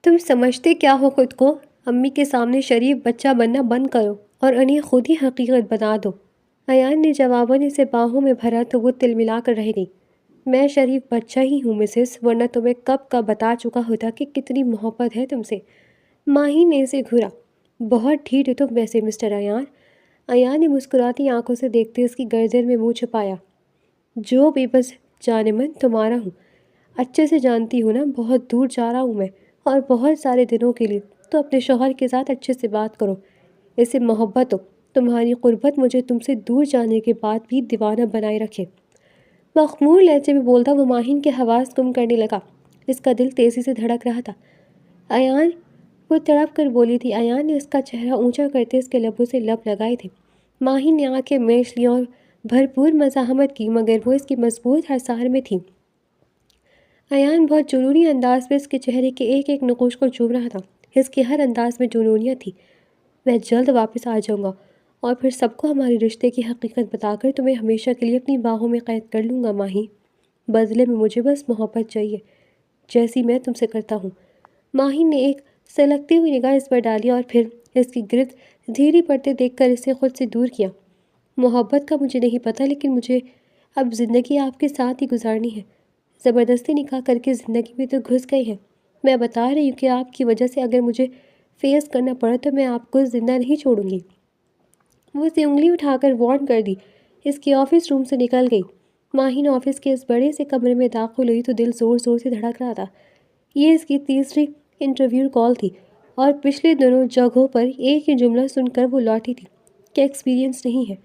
تم سمجھتے کیا ہو خود کو؟ امی کے سامنے شریف بچہ بننا بند کرو اور انہیں خود ہی حقیقت بنا دو۔ ایان نے جواباً اسے باہوں میں بھرا تو وہ تلملا کر رہ گئی۔ میں شریف بچہ ہی ہوں مسز، ورنہ تمہیں کب کا بتا چکا ہوتا کہ کتنی محبت ہے تم سے۔ ماہی نے اسے گھورا۔ بہت ڈھیٹ ہو تم ویسے مسٹر ایان۔ ایان نے مسکراتی آنکھوں سے دیکھتے اس کی گردن میں منہ چھپایا۔ جو بھی بس جانے من تمہارا ہوں، اچھے سے جانتی ہوں نا، بہت دور جا رہا ہوں میں اور بہت سارے دنوں کے لیے، تو اپنے شوہر کے ساتھ اچھے سے بات کرو، اسے محبت ہو، تمہاری قربت مجھے تم سے دور جانے کے بعد بھی دیوانہ بنائے رکھے۔ مخمور لہجے میں بولتا وہ ماہین کے حواس گم کرنے لگا۔ اس کا دل تیزی سے دھڑک رہا تھا۔ ایان، وہ تڑپ کر بولی تھی۔ ایان نے اس کا چہرہ اونچا کرتے اس کے لبوں سے لب لگائے تھے۔ ماہین نے آنکھیں میچ لیں اور بھرپور مزاحمت کی، مگر وہ اس کی مضبوط حصار میں تھی۔ ایان بہت جنونی انداز میں اس کے چہرے کے ایک ایک نقوش کو چوم رہا تھا۔ اس کے ہر انداز میں جنونیت تھی۔ میں جلد واپس آ جاؤں گا اور پھر سب کو ہمارے رشتے کی حقیقت بتا کر تمہیں ہمیشہ کے لیے اپنی باہوں میں قید کر لوں گا ماہی۔ بدلے میں مجھے بس محبت چاہیے، جیسی میں تم سے کرتا ہوں۔ ماہین نے ایک سلگتی ہوئی نگاہ اس پر ڈالی اور پھر اس کی گرد دھیرے پڑتے دیکھ کر اسے خود سے دور کیا۔ محبت کا مجھے نہیں پتہ، لیکن مجھے اب زندگی آپ کے ساتھ ہی گزارنی ہے۔ زبردستی نکاح کر کے زندگی میں تو گھس گئی ہے۔ میں بتا رہی ہوں کہ آپ کی وجہ سے اگر مجھے فیس کرنا پڑا تو میں آپ کو زندہ نہیں چھوڑوں گی۔ وہ اسے انگلی اٹھا کر وارن کر دی۔ اس کے آفس روم سے نکل گئی۔ ماہین آفس کے اس بڑے سے کمرے میں داخل ہوئی تو دل زور زور سے دھڑک رہا تھا۔ یہ اس کی تیسری انٹرویو کال تھی اور پچھلے دونوں جگہوں پر ایک ہی جملہ سن کر وہ لوٹی تھی کہ ایکسپیرینس نہیں ہے۔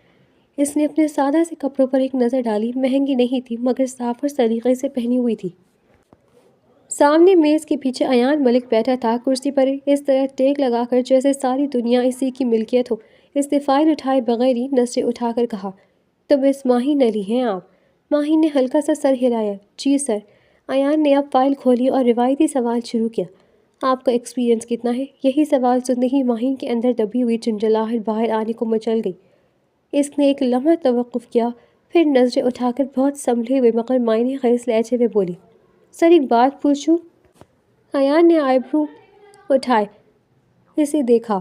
اس نے اپنے سادہ سے کپڑوں پر ایک نظر ڈالی۔ مہنگی نہیں تھی مگر صاف اور سلیقے سے پہنی ہوئی تھی۔ سامنے میز کے پیچھے ایان ملک بیٹھا تھا، کرسی پر اس طرح ٹیک لگا کر جیسے ساری دنیا اسی کی ملکیت ہو۔ اس نے فائل اٹھائے بغیر ہی نظریں اٹھا کر کہا، تو مس ماہین علی ہیں آپ؟ ماہین نے ہلکا سا سر ہلایا۔ جی سر۔ ایان نے اب فائل کھولی اور روایتی سوال شروع کیا۔ آپ کا ایکسپیرینس کتنا ہے؟ یہی سوال سنتے ہی ماہین کے اندر دبی ہوئی چنچلاہٹ باہر آنے کو مچل گئی۔ اس نے ایک لمحہ توقف کیا، پھر نظریں اٹھا کر بہت سنبھلے ہوئے مگر معنی خیز لہجے میں بولی، سر ایک بات پوچھوں؟ ایان نے آئی برو اٹھائے اسے دیکھا۔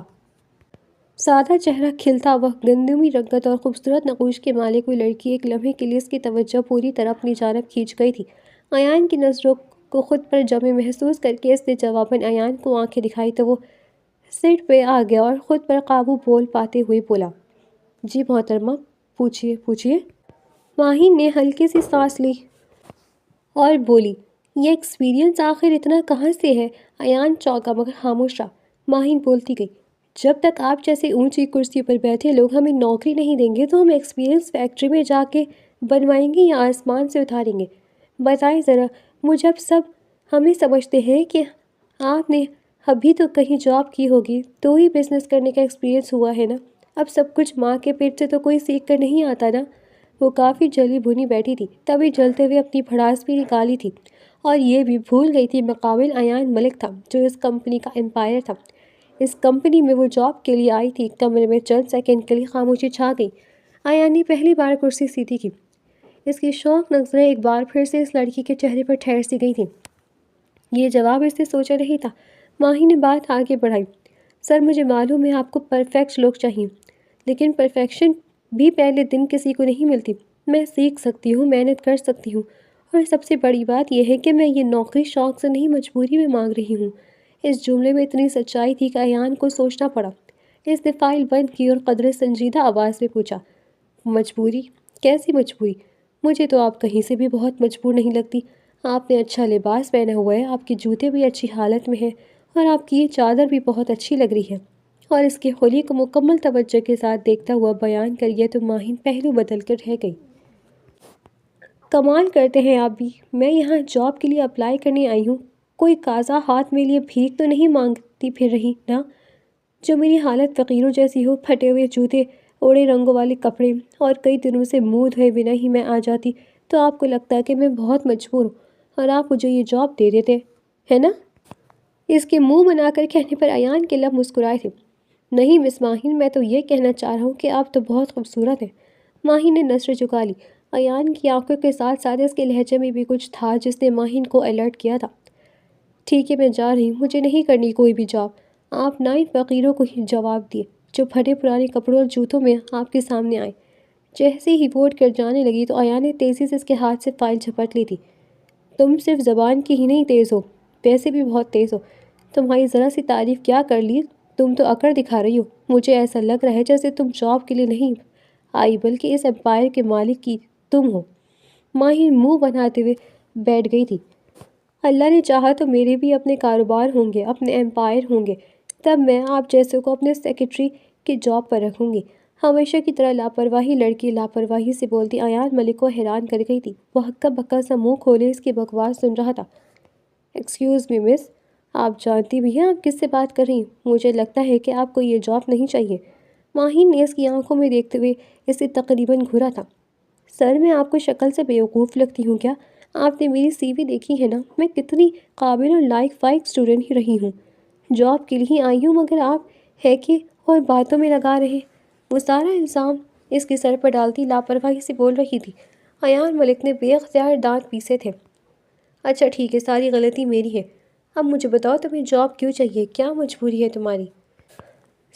سادہ چہرہ کھلتا ہوا، گندمی رنگت اور خوبصورت نقوش کے مالک ہوئی لڑکی ایک لمحے کے لیے اس کی توجہ پوری طرح اپنی جانب کھینچ گئی تھی۔ ایان کی نظروں کو خود پر جمے محسوس کر کے اس نے جواباً ایان کو آنکھیں دکھائی تو وہ سیٹ پہ آ گیا اور خود پر قابو بول پاتے ہوئے بولا، جی محترمہ، پوچھئے پوچھئے۔ ماہین نے ہلکی سی سانس لی اور بولی، یہ ایکسپیرینس آخر اتنا کہاں سے ہے؟ ایان چونکا مگر خاموش رہا۔ ماہین بولتی گئی، جب تک آپ جیسے اونچی کرسی پر بیٹھے لوگ ہمیں نوکری نہیں دیں گے تو ہم ایکسپیرینس فیکٹری میں جا کے بنوائیں گے یا آسمان سے اتاریں گے؟ بتائیں ذرا، مجھے اب سب ہمیں سمجھتے ہیں کہ آپ نے ابھی تو کہیں جاب کی ہوگی تو ہی بزنس کرنے کا ایکسپیرینس ہوا ہے نا؟ اب سب کچھ ماں کے پیٹ سے تو کوئی سیکھ کر نہیں آتا نا؟ وہ کافی جلی بھنی بیٹھی تھی، تبھی جلتے ہوئے اپنی بھڑاس بھی نکالی تھی اور یہ بھی بھول گئی تھی مقابل ایان ملک تھا جو اس کمپنی کا امپائر تھا۔ اس کمپنی میں وہ جاب کے لیے آئی تھی۔ کمرے میں چند سیکنڈ کے لیے خاموشی چھا گئی۔ ایان نے پہلی بار کرسی سیدھی کی۔ اس کی شوق نظریں ایک بار پھر سے اس لڑکی کے چہرے پر ٹھہر سی گئی تھیں۔ یہ جواب اس نے سوچا نہیں تھا۔ ماہی نے بات آگے بڑھائی، سر مجھے معلوم ہے آپ کو پرفیکٹ لوگ چاہیے، لیکن پرفیکشن بھی پہلے دن کسی کو نہیں ملتی۔ میں سیکھ سکتی ہوں، محنت کر سکتی ہوں، اور سب سے بڑی بات یہ ہے کہ میں یہ نوکری شوق سے نہیں مجبوری میں مانگ رہی ہوں۔ اس جملے میں اتنی سچائی تھی کہ ایان کو سوچنا پڑا۔ اس نے فائل بند کی اور قدرے سنجیدہ آواز میں پوچھا، مجبوری؟ کیسی مجبوری؟ مجھے تو آپ کہیں سے بھی بہت مجبور نہیں لگتی۔ آپ نے اچھا لباس پہنا ہوا ہے، آپ کے جوتے بھی اچھی حالت میں ہیں اور آپ کی یہ چادر بھی بہت اچھی لگ رہی ہے۔ اور اس کے خلی کو مکمل توجہ کے ساتھ دیکھتا ہوا بیان کریے تو ماہین پہلو بدل کر رہ گئی۔ کمال کرتے ہیں آپ بھی۔ میں یہاں جاب کے لیے اپلائی کرنے آئی ہوں، کوئی قاضا ہاتھ میں لیے بھیک تو نہیں مانگتی پھر رہی نا؟ جو میری حالت فقیروں جیسی ہو، پھٹے ہوئے جوتے، اوڑے رنگوں والے کپڑے اور کئی دنوں سے منہ دھوئے بنا ہی میں آ جاتی تو آپ کو لگتا کہ میں بہت مجبور ہوں اور آپ مجھے یہ جاب دے دیتے، ہے نا؟ اس کے منہ بنا کر کہنے پر ایان کے لب مسکرائے تھے۔ نہیں مس ماہین، میں تو یہ کہنا چاہ رہا ہوں کہ آپ تو بہت خوبصورت ہیں۔ ماہین نے نظریں جھکا لی۔ ایان کی آنکھوں کے ساتھ ساتھ اس کے لہجے میں بھی کچھ تھا جس نے ماہین کو الرٹ کیا تھا۔ ٹھیک ہے میں جا رہی ہوں، مجھے نہیں کرنی کوئی بھی جاب۔ آپ نہ ان فقیروں کو ہی جواب دیے جو پھٹے پرانے کپڑوں اور جوتوں میں آپ کے سامنے آئے۔ جیسے ہی وہ اٹھ کر جانے لگی تو آیا نے تیزی سے اس کے ہاتھ سے فائل جھپٹ لی تھی۔ تم صرف زبان کی ہی نہیں تیز ہو، پیسے بھی بہت تیز ہو۔ تمہاری ذرا سی تعریف کیا کر لی تم تو اکڑ دکھا رہی ہو۔ مجھے ایسا لگ رہا ہے جیسے تم جاب کے لیے نہیں آئی بلکہ اس امپائر کے مالک کی تم ہو۔ ماہر منہ بناتے ہوئے بیٹھ گئی تھی۔ اللہ نے چاہا تو میرے بھی اپنے کاروبار ہوں گے، اپنے امپائر ہوں گے، تب میں آپ جیسے کو اپنے سیکرٹری کی جاب پر رکھوں گی۔ ہمیشہ کی طرح لاپرواہی لڑکی لاپرواہی سے بولتی ایان ملک کو حیران کر گئی تھی۔ وہ ہکا بکا سا منہ کھولے اس کی بکواس سن رہا تھا۔ ایکسکیوز می مس، آپ جانتی بھی ہیں آپ کس سے بات کر رہی ہیں؟ مجھے لگتا ہے کہ آپ کو یہ جاب نہیں چاہیے۔ ماہین نے اس کی آنکھوں میں دیکھتے ہوئے اسے تقریباً گھورا تھا۔ سر میں آپ کو شکل سے بیوقوف لگتی ہوں کیا؟ آپ نے میری سی وی دیکھی ہے نا، میں کتنی قابل اور لائق فائق اسٹوڈنٹ ہی رہی ہوں۔ جاب کے لیے آئی ہوں مگر آپ ہے کہ اور باتوں میں لگا رہے۔ وہ سارا الزام اس کے سر پر ڈالتی لاپرواہی سے بول رہی تھی۔ ایان ملک نے بے اختیار دانت پیسے تھے۔ اچھا ٹھیک ہے، ساری غلطی میری ہے۔ اب مجھے بتاؤ تمہیں جاب کیوں چاہیے، کیا مجبوری ہے تمہاری؟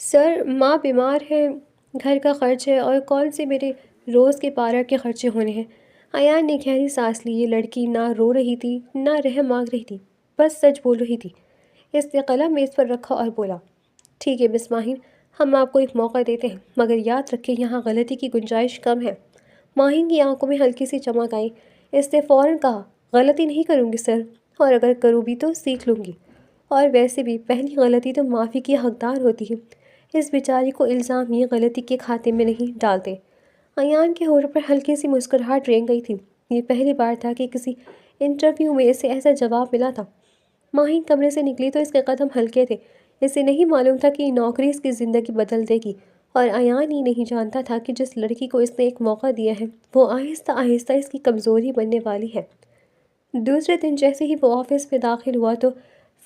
سر ماں بیمار ہے، گھر کا خرچ ہے اور کون سے میرے روز کے پارہ کے خرچے ہونے ہیں۔ ایان نے گہری سانس لی۔ یہ لڑکی نہ رو رہی تھی نہ رحم مانگ رہی تھی، بس سچ بول رہی تھی۔ اس نے قلم میز پر رکھا اور بولا، ٹھیک ہے مس ماہین، ہم آپ کو ایک موقع دیتے ہیں مگر یاد رکھیں یہاں غلطی کی گنجائش کم ہے۔ ماہین کی آنکھوں میں ہلکی سی چمک آئی۔ اس نے فوراً کہا، غلطی نہیں کروں گی سر، اور اگر کروں بھی تو سیکھ لوں گی، اور ویسے بھی پہلی غلطی تو معافی کی حقدار ہوتی ہے۔ اس بیچاری کو الزام یہ غلطی کے کھاتے میں نہیں ڈالتے۔ ایان کے ہونٹ پر ہلکی سی مسکراہٹ رینگ گئی تھی۔ یہ پہلی بار تھا کہ کسی انٹرویو میں اسے ایسا جواب ملا تھا۔ ماہین کمرے سے نکلی تو اس کے قدم ہلکے تھے۔ اسے نہیں معلوم تھا کہ یہ نوکری اس کی زندگی بدل دے گی، اور ایان ہی نہیں جانتا تھا کہ جس لڑکی کو اس نے ایک موقع دیا ہے وہ آہستہ آہستہ اس کی کمزوری بننے والی ہے۔ دوسرے دن جیسے ہی وہ آفس میں داخل ہوا تو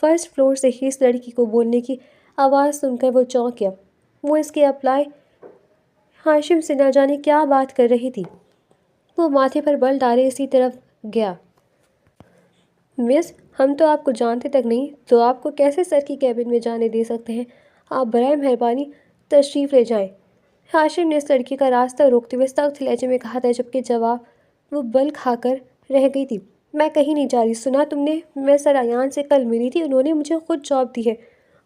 فرسٹ فلور سے ہی اس لڑکی کو بولنے کی آواز سن کر وہ چونک گیا۔ وہ اس کے اپلائی ہاشم سے نہ جانے کیا بات کر رہی تھی۔ وہ ماتھے پر بل ڈالے اسی طرف گیا۔ مس، ہم تو آپ کو جانتے تک نہیں تو آپ کو کیسے سر کی کیبن میں جانے دے سکتے ہیں؟ آپ برائے مہربانی تشریف لے جائیں۔ ہاشم نے اس لڑکی کا راستہ روکتے ہوئے سخت لہجے میں کہا تھا، جبکہ جواب وہ بل کھا کر رہ گئی تھی۔ میں کہیں نہیں جا رہی، سنا تم نے؟ میں سر ایان سے کل ملی تھی، انہوں نے مجھے خود جاب دی ہے۔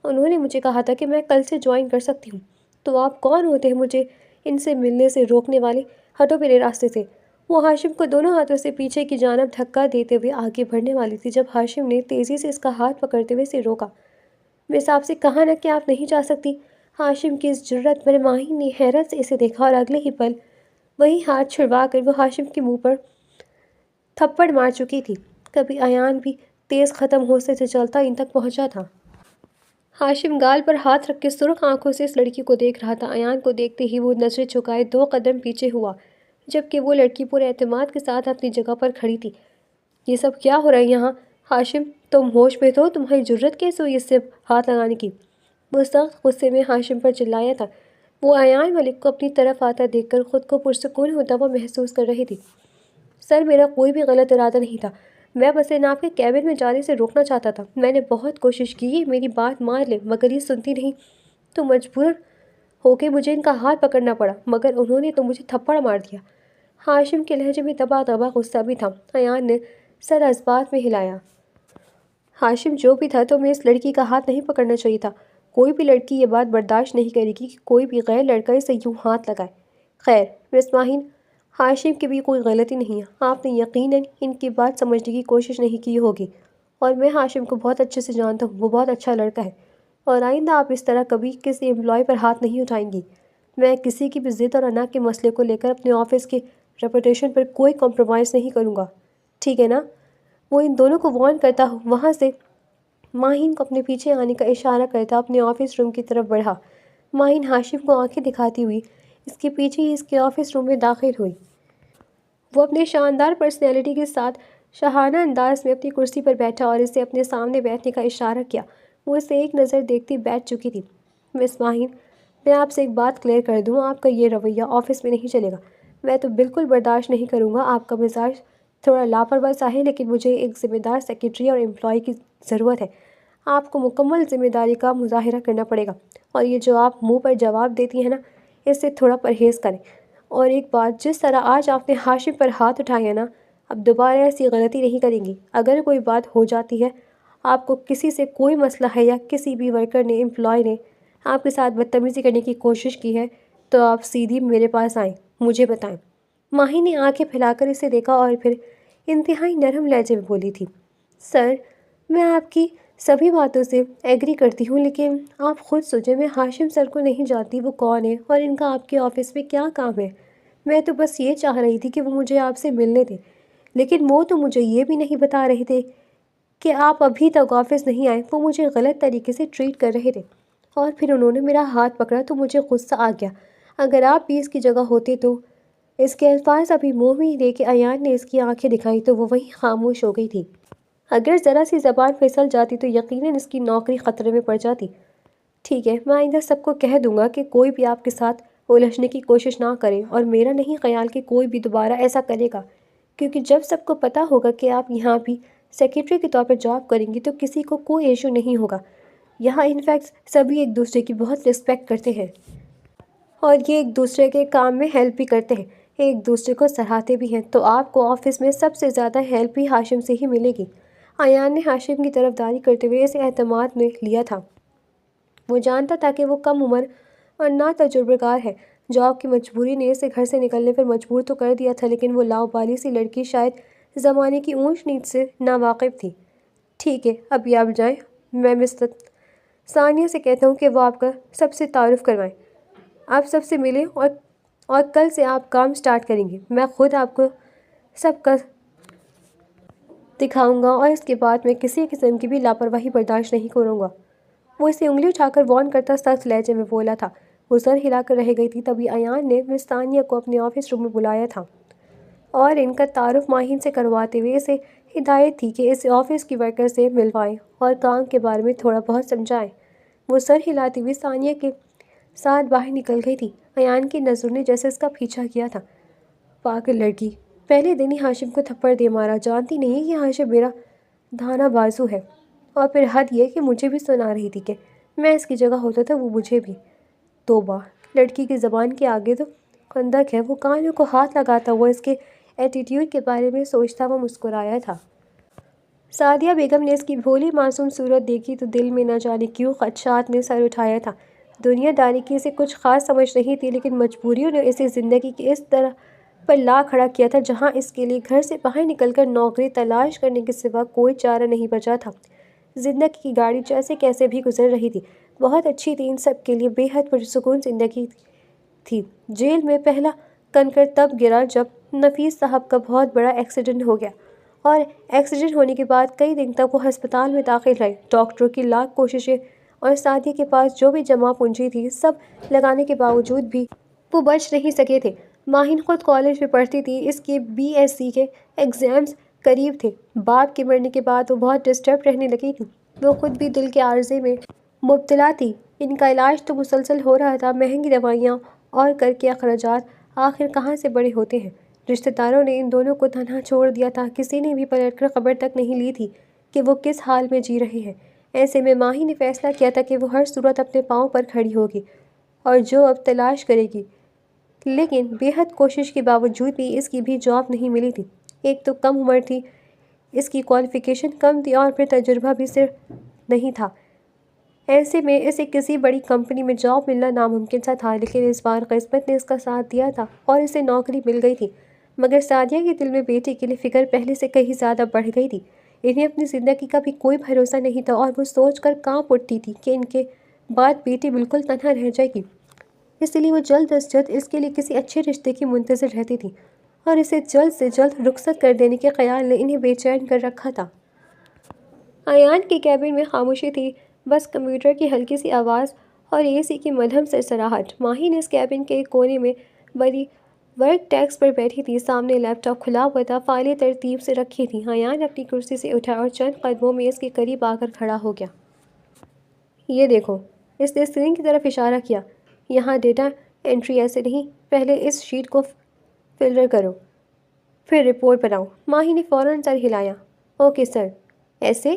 انہوں نے مجھے کہا تھا کہ میں کل سے جوائن کر سکتی ہوں۔ تو آپ کون ہوتے ہیں مجھے ان سے ملنے سے روکنے والے؟ ہٹو میرے راستے سے۔ وہ ہاشم کو دونوں ہاتھوں سے پیچھے کی جانب دھکا دیتے ہوئے آگے بڑھنے والی تھی جب ہاشم نے تیزی سے اس کا ہاتھ پکڑتے ہوئے اسے روکا۔ مس، آپ سے کہا نا کہ آپ نہیں جا سکتی۔ ہاشم کی اس جرأت پر ماہین نے حیرت سے اسے دیکھا اور اگلے ہی پل وہی ہاتھ چھڑوا کر وہ ہاشم کے منہ پر تھپڑ مار چکی تھی۔ کبھی ایان بھی تیز ختم ہونے سے چلتا ان تک پہنچا تھا۔ ہاشم گال پر ہاتھ رکھ کے سرخ آنکھوں سے اس لڑکی کو دیکھ رہا تھا۔ ایان کو دیکھتے ہی وہ نظریں چکائے 2 قدم پیچھے ہوا، جبکہ وہ لڑکی پورے اعتماد کے ساتھ اپنی جگہ پر کھڑی تھی۔ یہ سب کیا ہو رہا ہے یہاں؟ ہاشم، تم ہوش میں تو؟ تمہاری جرأت کیسے ہوئی اس سے ہاتھ لگانے کی؟ وہ سخت غصے میں ہاشم پر چلایا تھا۔ وہ ایان ملک کو اپنی طرف آتا دیکھ کر خود کو پرسکون ہوتا ہوا محسوس کر رہی تھی۔ سر میرا کوئی بھی غلط ارادہ نہیں تھا، میں بس انہیں آپ کے کیبن میں جانے سے روکنا چاہتا تھا۔ میں نے بہت کوشش کی یہ میری بات مان لیں مگر یہ سنتی نہیں، تو مجبور ہو کے مجھے ان کا ہاتھ پکڑنا پڑا، مگر انہوں نے تو مجھے تھپڑ مار دیا۔ ہاشم کے لہجے میں دبا دبا غصہ بھی تھا۔ ایان نے سر اس بات میں ہلایا۔ ہاشم جو بھی تھا تمہیں اس لڑکی کا ہاتھ نہیں پکڑنا چاہیے تھا۔ کوئی بھی لڑکی یہ بات برداشت نہیں کرے گی کہ کوئی بھی غیر لڑکا اسے یوں ہاتھ لگائے۔ خیر مس ماہین، ہاشم کی بھی کوئی غلطی نہیں ہے۔ آپ نے یقیناً ان کی بات سمجھنے کی کوشش نہیں کی ہوگی، اور میں ہاشم کو بہت اچھے سے جانتا ہوں، وہ بہت اچھا لڑکا ہے، اور آئندہ آپ اس طرح کبھی کسی امپلائی پر ہاتھ نہیں اٹھائیں گی۔ میں کسی کی بھی ضد اور انا کے مسئلے کو لے کر اپنے آفس کے ریپوٹیشن پر کوئی کمپرومائز نہیں کروں گا، ٹھیک ہے نا؟ وہ ان دونوں کو وارن کرتا وہاں سے ماہین کو اپنے پیچھے آنے کا اشارہ کرتا اپنے آفس روم کی طرف بڑھا۔ ماہین ہاشم کو آنکھیں دکھاتی ہوئی اس کے پیچھے ہی اس کے آفس روم میں داخل ہوئی۔ وہ اپنے شاندار پرسنالٹی کے ساتھ شاہانہ انداز میں اپنی کرسی پر بیٹھا اور اسے اپنے سامنے بیٹھنے کا اشارہ کیا۔ وہ اسے ایک نظر دیکھتی بیٹھ چکی تھی۔ مس ماہین، میں آپ سے ایک بات کلیئر کر دوں، آپ کا یہ رویہ آفس میں نہیں چلے گا۔ میں تو بالکل برداشت نہیں کروں گا۔ آپ کا مزاج تھوڑا لاپرواہ سا ہے، لیکن مجھے ایک ذمہ دار سیکرٹری اور امپلائی کی ضرورت ہے۔ آپ کو مکمل ذمہ داری کا مظاہرہ کرنا پڑے گا، اور یہ جو آپ منہ پر جواب دیتی ہیں نا، اس سے تھوڑا پرہیز کریں۔ اور ایک بات، جس طرح آج آپ نے ہاشم پر ہاتھ اٹھایا ہے نا، اب دوبارہ ایسی غلطی نہیں کریں گی۔ اگر کوئی بات ہو جاتی ہے، آپ کو کسی سے کوئی مسئلہ ہے، یا کسی بھی ورکر نے، امپلائی نے آپ کے ساتھ بدتمیزی کرنے کی کوشش کی ہے، تو آپ سیدھی میرے پاس آئیں، مجھے بتائیں۔ ماہی نے آنکھیں پھیلا کر اسے دیکھا اور پھر انتہائی نرم لہجے میں بولی تھی، سر، میں آپ کی سبھی باتوں سے ایگری کرتی ہوں، لیکن آپ خود سوچیں، میں ہاشم سر کو نہیں جانتی، وہ کون ہے اور ان کا آپ کے آفس میں کیا کام ہے۔ میں تو بس یہ چاہ رہی تھی کہ وہ مجھے آپ سے ملنے دیں، لیکن وہ تو مجھے یہ بھی نہیں بتا رہے تھے کہ آپ ابھی تک آفس نہیں آئے۔ وہ مجھے غلط طریقے سے ٹریٹ کر رہے تھے، اور پھر انہوں نے میرا ہاتھ پکڑا تو مجھے غصہ آ گیا۔ اگر آپ بھی اس کی جگہ ہوتے تو… اس کے الفاظ ابھی منہ میں ہی لے کے ایان نے اس کی آنکھیں دکھائی تو وہ وہیں خاموش ہو گئی تھی۔ اگر ذرا سی زبان پھسل جاتی تو یقیناً اس کی نوکری خطرے میں پڑ جاتی۔ ٹھیک ہے، میں آئندہ سب کو کہہ دوں گا کہ کوئی بھی آپ کے ساتھ الجھنے کی کوشش نہ کرے، اور میرا نہیں خیال کہ کوئی بھی دوبارہ ایسا کرے گا، کیونکہ جب سب کو پتہ ہوگا کہ آپ یہاں بھی سیکرٹری کے طور پر جاب کریں گی تو کسی کو کوئی ایشو نہیں ہوگا۔ یہاں انفیکٹ سبھی ایک دوسرے کی بہت رسپیکٹ کرتے ہیں، اور یہ ایک دوسرے کے کام میں ہیلپ بھی کرتے ہیں، ایک دوسرے کو سراہتے بھی ہیں، تو آپ کو آفس میں سب سے زیادہ ہیلپ بھی ہاشم سے ہی ملے گی۔ ایان نے ہاشم کی طرفداری کرتے ہوئے اسے اعتماد میں لیا تھا۔ وہ جانتا تھا کہ وہ کم عمر اور نا تجربہ کار ہے۔ جاب کی مجبوری نے اسے گھر سے نکلنے پر مجبور تو کر دیا تھا، لیکن وہ لاؤبالی سی لڑکی شاید زمانے کی اونچ نیچ سے ناواقف تھی۔ ٹھیک ہے، ابھی آپ جائیں، میں مسٹر ثانیہ سے کہتا ہوں کہ وہ آپ کا سب سے تعارف کروائیں۔ آپ سب سے ملیں، اور کل سے آپ کام سٹارٹ کریں گے۔ میں خود آپ کو سب کا دکھاؤں گا، اور اس کے بعد میں کسی قسم کی بھی لاپرواہی برداشت نہیں کروں گا۔ وہ اسے انگلی اٹھا کر وارن کرتا سخت لہجے میں بولا تھا۔ وہ سر ہلا کر رہ گئی تھی۔ تبھی ایان نے مس ثانیہ کو اپنے آفس روم میں بلایا تھا، اور ان کا تعارف ماہین سے کرواتے ہوئے اسے ہدایت تھی کہ اسے آفس کی ورکر سے ملوائیں اور کام کے بارے میں تھوڑا بہت سمجھائیں۔ وہ سر ہلاتی ہوئی ثانیہ کے ساتھ باہر نکل گئی تھی۔ ایان کی نظروں نے جیسے اس کا پیچھا کیا تھا۔ پاگل لڑکی، پہلے دن ہی ہاشم کو تھپڑ دے مارا، جانتی نہیں کہ ہاشم میرا دانا بازو ہے، اور پھر حد یہ کہ مجھے بھی سنا رہی تھی کہ میں اس کی جگہ ہوتا تھا وہ مجھے بھی۔ توبہ، لڑکی کی زبان کے آگے تو خندق ہے۔ وہ کانوں کو ہاتھ لگاتا ہوا اس کے ایٹیٹیوڈ کے بارے میں سوچتا ہوا مسکرایا تھا۔ سعدیہ بیگم نے اس کی بھولی معصوم صورت دیکھی تو دل میں نہ جانے کیوں خدشات نے سر اٹھایا تھا۔ دنیا داری کی اسے کچھ خاص سمجھ نہیں تھی، لیکن مجبوریوں نے اسے زندگی کی اس طرح پر لا کھڑا کیا تھا جہاں اس کے لیے گھر سے باہر نکل کر نوکری تلاش کرنے کے سوا کوئی چارہ نہیں بچا تھا۔ زندگی کی گاڑی جیسے کیسے بھی گزر رہی تھی، بہت اچھی تھی، ان سب کے لیے بے حد پرسکون زندگی تھی۔ جیل میں پہلا کنکر تب گرا جب نفیس صاحب کا بہت بڑا ایکسیڈنٹ ہو گیا، اور ایکسیڈنٹ ہونے کے بعد کئی دن تک وہ ہسپتال میں داخل رہے۔ ڈاکٹروں کی لاکھ کوششیں اور سعدیہ کے پاس جو بھی جمع پونجی تھی، سب لگانے کے باوجود بھی وہ بچ نہیں سکے تھے۔ ماہین خود کالج میں پڑھتی تھی، اس کے BSc کے ایگزامز قریب تھے۔ باپ کے مرنے کے بعد وہ بہت ڈسٹرب رہنے لگی تھی۔ وہ خود بھی دل کے عارضے میں مبتلا تھی۔ ان کا علاج تو مسلسل ہو رہا تھا، مہنگی دوائیاں اور کر کے اخراجات آخر کہاں سے بڑے ہوتے ہیں۔ رشتہ داروں نے ان دونوں کو تنہا چھوڑ دیا تھا، کسی نے بھی پلٹ کر خبر تک نہیں لی تھی کہ وہ کس حال میں جی رہے ہیں۔ ایسے میں ماہی نے فیصلہ کیا تھا کہ وہ ہر صورت اپنے پاؤں پر کھڑی ہوگی اور جو اب تلاش کرے گی، لیکن بے حد کوشش کے باوجود بھی اس کی بھی جاب نہیں ملی تھی۔ ایک تو کم عمر تھی، اس کی کوالیفیکیشن کم تھی، اور پھر تجربہ بھی صرف نہیں تھا۔ ایسے میں اسے کسی بڑی کمپنی میں جاب ملنا ناممکن سا تھا، لیکن اس بار قسمت نے اس کا ساتھ دیا تھا اور اسے نوکری مل گئی تھی۔ مگر سعدیہ کے دل میں بیٹی کے لیے فکر پہلے سے کہیں زیادہ بڑھ گئی تھی۔ انہیں اپنی زندگی کا بھی کوئی بھروسہ نہیں تھا، اور وہ سوچ کر کانپ اٹھتی تھی کہ ان کے بعد بیٹی بالکل تنہا رہ جائے گی۔ اس لیے وہ جلد از جلد اس کے لیے کسی اچھے رشتے کی منتظر رہتی تھی، اور اسے جلد سے جلد رخصت کر دینے کے خیال نے انہیں بے چین کر رکھا تھا۔ ایان کے کیبن میں خاموشی تھی، بس کمپیوٹر کی ہلکی سی آواز اور AC کی مدھم سرسراہٹ۔ ماہی نے اس کیبن کے ایک کونے میں بڑی ورک ڈیسک پر بیٹھی تھی، سامنے لیپ ٹاپ کھلا ہوا تھا، فائلیں ترتیب سے رکھی تھیں۔ ایان اپنی کرسی سے اٹھا اور چند قدموں میں اس کے قریب آ کر کھڑا ہو گیا۔ یہ دیکھو، اس نے اسکرین کی طرف اشارہ کیا، یہاں ڈیٹا انٹری ایسے نہیں، پہلے اس شیٹ کو فلٹر کرو، پھر رپورٹ بناؤ۔ ماہی نے فوراً سر ہلایا۔ Okay sir. ایسے؟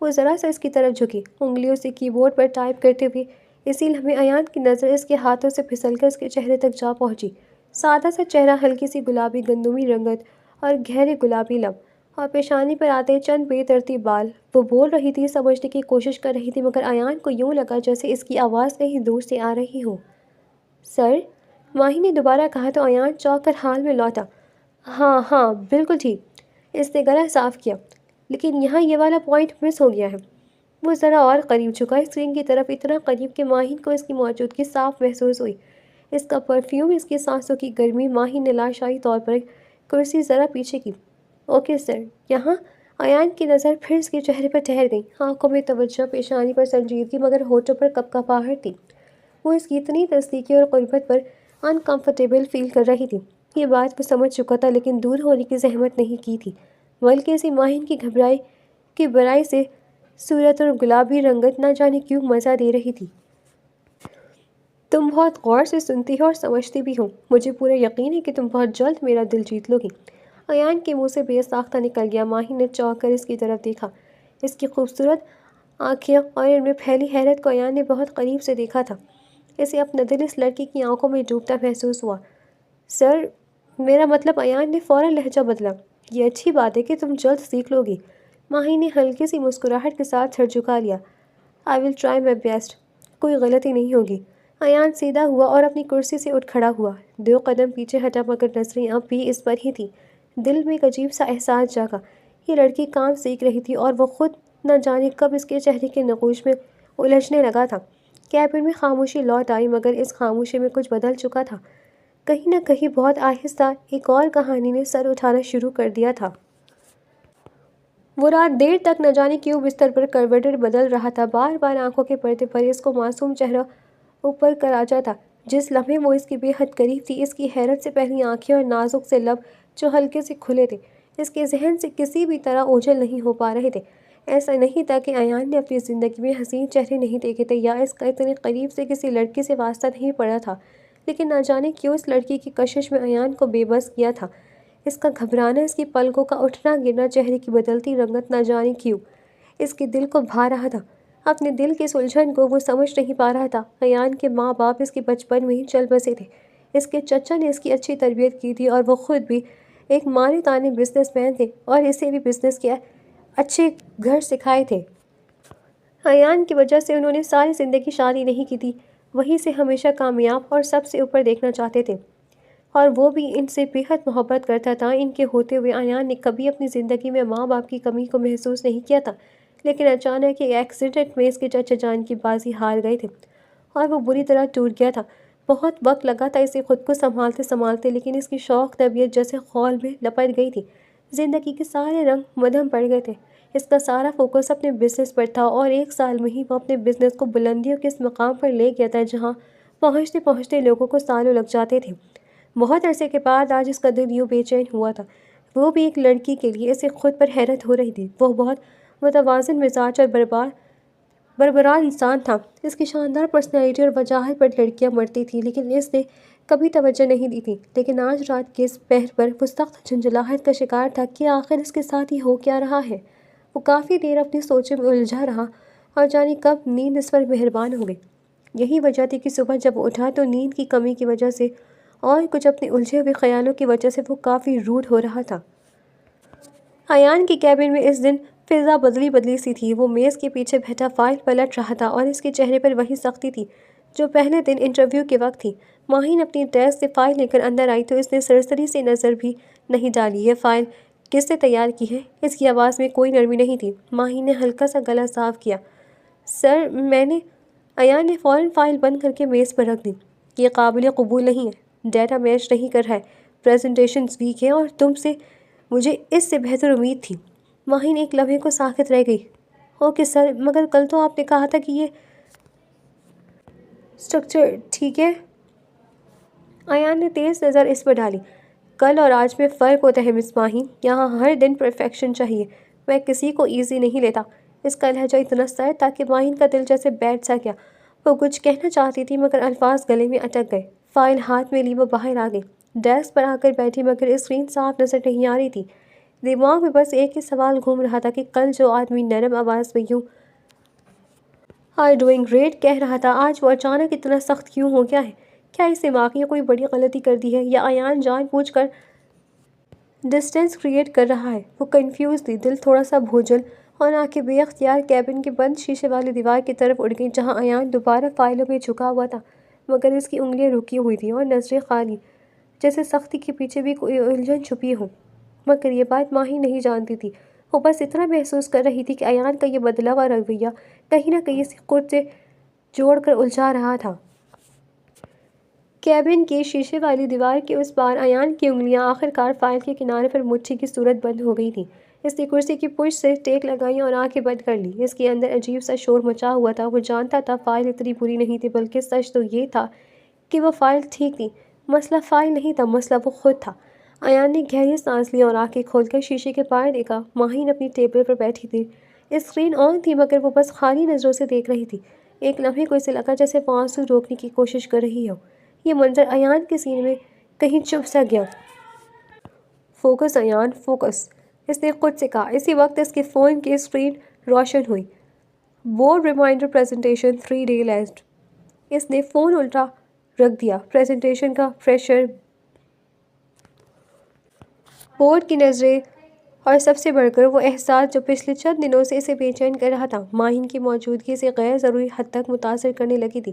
وہ ذرا سا اس کی طرف جھکی، انگلیوں سے کی بورڈ پر ٹائپ کرتے ہوئے۔ اسی لمحے ایان کی نظر اس کے ہاتھوں سے پھسل کر اس کے چہرے تک جا پہنچی۔ سادہ سا چہرہ، ہلکی سی گلابی گندمی رنگت اور گہرے گلابی لب، اور پیشانی پر آتے چند بے ترتیب بال۔ وہ بول رہی تھی، سمجھنے کی کوشش کر رہی تھی، مگر ایان کو یوں لگا جیسے اس کی آواز کہیں دور سے آ رہی ہو۔ سر، ماہی نے دوبارہ کہا تو ایان چونک کر حال میں لوٹا۔ ہاں ہاں بالکل ٹھیک، اس نے گلا صاف کیا، لیکن یہاں یہ والا پوائنٹ مس ہو گیا ہے۔ وہ ذرا اور قریب جھکا، اسکرین کی طرف اتنا قریب کہ ماہی کو اس کی موجودگی صاف محسوس ہوئی۔ اس کا پرفیوم، اس کی سانسوں کی گرمی۔ ماہی نے لاشعوری طور پر کرسی ذرا پیچھے کی۔ اوکے سر، یہاں؟ ایان کی نظر پھر اس کے چہرے پر ٹھہر گئی، آنکھوں میں توجہ، پیشانی پر سنجیدگی، مگر ہونٹوں پر کپکپاہٹ تھی۔ وہ اس کی اتنی تصدیقی اور قربت پر انکمفرٹیبل فیل کر رہی تھی۔ یہ بات وہ سمجھ چکا تھا، لیکن دور ہونے کی زحمت نہیں کی تھی، بلکہ اسی ماہی کی گھبرائی کی برائی سے صورت اور گلابی رنگت نہ جانے کیوں مزہ دے رہی تھی۔ تم بہت غور سے سنتی ہو اور سمجھتی بھی ہو، مجھے پورا یقین ہے کہ تم بہت جلد میرا دل جیت لو گی۔ ایان کے منہ سے بے ساختہ نکل گیا۔ ماہی نے چونک کر اس کی طرف دیکھا۔ اس کی خوبصورت آنکھیں اور ان میں پھیلی حیرت کو ایان نے بہت قریب سے دیکھا تھا۔ اسے اپنا دل اس لڑکی کی آنکھوں میں ڈوبتا محسوس ہوا۔ سر، میرا مطلب، ایان نے فوراً لہجہ بدلا، یہ اچھی بات ہے کہ تم جلد سیکھ لو گی۔ ماہی نے ہلکی سی مسکراہٹ کے ساتھ سر جھکا لیا۔ آئی ول ٹرائی مائی بیسٹ، کوئی غلطی نہیں ہوگی۔ ایان سیدھا ہوا اور اپنی کرسی سے اٹھ کھڑا ہوا، 2 قدم پیچھے ہٹا، مگر نظریں اب بھی اس پر ہی تھیں۔ دل میں ایک عجیب سا احساس جاگا، یہ لڑکی کام سیکھ رہی تھی اور وہ خود نہ جانے کب اس کے چہرے کے نقوش میں الجھنے لگا تھا۔ کیبن میں خاموشی لوٹ آئی، مگر اس خاموشی میں کچھ بدل چکا تھا۔ کہیں نہ کہیں بہت آہستہ ایک اور کہانی نے سر اٹھانا شروع کر دیا تھا۔ وہ رات دیر تک نہ جانے کیوں بستر پر کروٹیں بدل رہا تھا، بار بار آنکھوں کے پردے پر اس کو معصوم چہرہ اوپر کر آ جاتا۔ جس لمحے وہ اس کی بے حد قریب تھی، اس کی حیرت سے پہلی آنکھیں اور نازک سے لب جو ہلکے سے کھلے تھے، اس کے ذہن سے کسی بھی طرح اوجھل نہیں ہو پا رہے تھے۔ ایسا نہیں تھا کہ ایان نے اپنی زندگی میں حسین چہرے نہیں دیکھے تھے، یا اس کا اتنے قریب سے کسی لڑکی سے واسطہ نہیں پڑا تھا، لیکن نہ جانے کیوں اس لڑکی کی کشش میں ایان کو بے بس کیا تھا۔ اس کا گھبرانا، اس کی پلکوں کا اٹھنا گرنا، چہرے کی بدلتی رنگت، نہ جانے کیوں اس کے دل کو بھا رہا تھا۔ اپنے دل کی سلجھن کو وہ سمجھ نہیں پا رہا تھا۔ ایان کے ماں باپ اس کے بچپن میں ہی چل بسے تھے، اس کے چچا نے اس کی اچھی تربیت کی تھی، اور وہ خود بھی ایک مانے تانے بزنس مین تھے اور اسے بھی بزنس کے اچھے گھر سکھائے تھے۔ ایان کی وجہ سے انہوں نے ساری زندگی شادی نہیں کی تھی، وہیں سے ہمیشہ کامیاب اور سب سے اوپر دیکھنا چاہتے تھے، اور وہ بھی ان سے بے حد محبت کرتا تھا۔ ان کے ہوتے ہوئے ایان نے کبھی اپنی زندگی میں ماں باپ کی کمی کو محسوس نہیں کیا تھا، لیکن اچانک ایک ایکسیڈنٹ میں اس کے چچا جان کی بازی ہار گئے تھے اور وہ بری طرح ٹوٹ گیا تھا۔ بہت وقت لگا تھا اسے خود کو سنبھالتے سنبھالتے، لیکن اس کی شوق طبیعت جیسے خول میں لپٹ گئی تھی۔ زندگی کے سارے رنگ مدھم پڑ گئے تھے۔ اس کا سارا فوکس اپنے بزنس پر تھا، اور 1 سال میں ہی وہ اپنے بزنس کو بلندیوں کے اس مقام پر لے گیا تھا جہاں پہنچتے پہنچتے لوگوں کو سالوں لگ جاتے تھے۔ بہت عرصے کے بعد آج اس کا دل یوں بے چین ہوا تھا، وہ بھی ایک لڑکی کے لیے۔ اسے خود پر حیرت ہو رہی تھی۔ وہ بہت متوازن مزاج اور بربرار انسان تھا۔ اس کی شاندار پرسنالٹی اور وجاہت پر لڑکیاں مرتی تھیں، لیکن اس نے کبھی توجہ نہیں دی تھی۔ لیکن آج رات کے اس پہر پر وہ سخت جھنجھلاہٹ کا شکار تھا کہ آخر اس کے ساتھ ہی ہو کیا رہا ہے۔ وہ کافی دیر اپنی سوچوں میں الجھا رہا، اور جانے کب نیند اس پر مہربان ہو گئی۔ یہی وجہ تھی کہ صبح جب اٹھا تو نیند کی کمی کی وجہ سے اور کچھ اپنے الجھے ہوئے خیالوں کی وجہ سے وہ کافی روڈ ہو رہا تھا۔ ایان کی کیبن میں اس دن فضا بدلی بدلی سی تھی۔ وہ میز کے پیچھے بیٹھا فائل پلٹ رہا تھا، اور اس کے چہرے پر وہی سختی تھی جو پہلے دن انٹرویو کے وقت تھی۔ ماہی اپنی ڈیسک سے فائل لے کر اندر آئی تو اس نے سرسری سے نظر بھی نہیں ڈالی۔ یہ فائل کس نے تیار کی ہے؟ اس کی آواز میں کوئی نرمی نہیں تھی۔ ماہی نے ہلکا سا گلا صاف کیا۔ سر، میں نے۔ ایان نے فوراً فائل بند کر کے میز پر رکھ دی۔ یہ قابل قبول نہیں ہے، ڈیٹا میچ نہیں کر رہا ہے، پریزنٹیشنز ویک ہیں، اور تم سے مجھے اس سے بہتر امید تھی۔ ماہی نے ایک لمحے کو ساکت رہ گئی۔ اوکے سر، مگر کل تو آپ نے کہا تھا کہ یہ اسٹرکچر ٹھیک ہے۔ ایان نے تیز نظر اس پر ڈالی۔ کل اور آج میں فرق ہوتا ہے مس ماہی، یہاں ہر دن پرفیکشن چاہیے، میں کسی کو ایزی نہیں لیتا۔ اس کا لہجہ اتنا سرد تھا کہ ماہی کا دل جیسے بیٹھ سا گیا۔ وہ کچھ کہنا چاہتی تھی، مگر الفاظ گلے میں اٹک گئے۔ فائل ہاتھ میں لی وہ باہر آ گئی، ڈیسک پر آ کر بیٹھی، مگر اسکرین صاف نظر نہیں آ رہی تھی۔ دماغ میں بس ایک ہی سوال گھوم رہا تھا کہ کل جو آدمی نرم آواز میں یوں آئی ڈوئنگ گریٹ کہہ رہا تھا، آج وہ اچانک اتنا سخت کیوں ہو گیا ہے؟ کیا اس نے واقعی کوئی بڑی غلطی کر دی ہے یا ایان جان بوجھ کر ڈسٹینس کریٹ کر رہا ہے؟ وہ کنفیوز تھی، دل تھوڑا سا بھوجل، اور آنکھیں بے اختیار کیبن کے بند شیشے والی دیوار کی طرف اڑ گئیں جہاں ایان دوبارہ فائلوں میں جھکا ہوا تھا، مگر اس کی انگلیاں رکی ہوئی تھیں اور نظریں خالی، جیسے سختی کے پیچھے بھی کوئی الجھن چھپی ہو۔ مگر یہ بات ماہی نہیں جانتی تھی، وہ بس اتنا محسوس کر رہی تھی کہ ایان کا یہ بدلا ہوا رویہ کہیں نہ کہیں اسی خود سے جوڑ کر الجھا رہا تھا۔ کیبن کی شیشے والی دیوار کے اس پار ایان کی انگلیاں آخر کار فائل کے کنارے پر مٹھی کی صورت بند ہو گئی تھیں۔ اس نے کرسی کی پشت سے ٹیک لگائی اور آنکھیں بند کر لی۔ اس کے اندر عجیب سا شور مچا ہوا تھا۔ وہ جانتا تھا فائل اتنی بری نہیں تھی، بلکہ سچ تو یہ تھا کہ وہ فائل ٹھیک تھی۔ مسئلہ فائل نہیں تھا، مسئلہ وہ خود تھا۔ ایان نے گہری سانس لی اور آنکھیں کھول کر شیشے کے پار دیکھا۔ ماہین اپنی ٹیبل پر بیٹھی تھی۔ اسکرین آن تھی مگر وہ بس خالی نظروں سے دیکھ رہی تھی۔ ایک لمحے کو اسے لگا جیسے وہ آنسو روکنے کی کوشش کر رہی ہو۔ یہ منظر ایان کے سینے میں کہیں چبھ سا گیا۔ فوکس ایان، فوکس، اس نے خود سے کہا۔ اسی وقت اس کے فون کی اسکرین روشن ہوئی۔ بورڈ ریمائنڈر پریزنٹیشن 3 ڈے لیزڈ۔ اس نے فون الٹا رکھ دیا۔ پریزنٹیشن کا پریشر، بورڈ کی نظریں اور سب سے بڑھ کر وہ احساس جو پچھلے چند دنوں سے اسے بے چین کر رہا تھا، ماہین کی موجودگی سے غیر ضروری حد تک متاثر کرنے لگی تھی،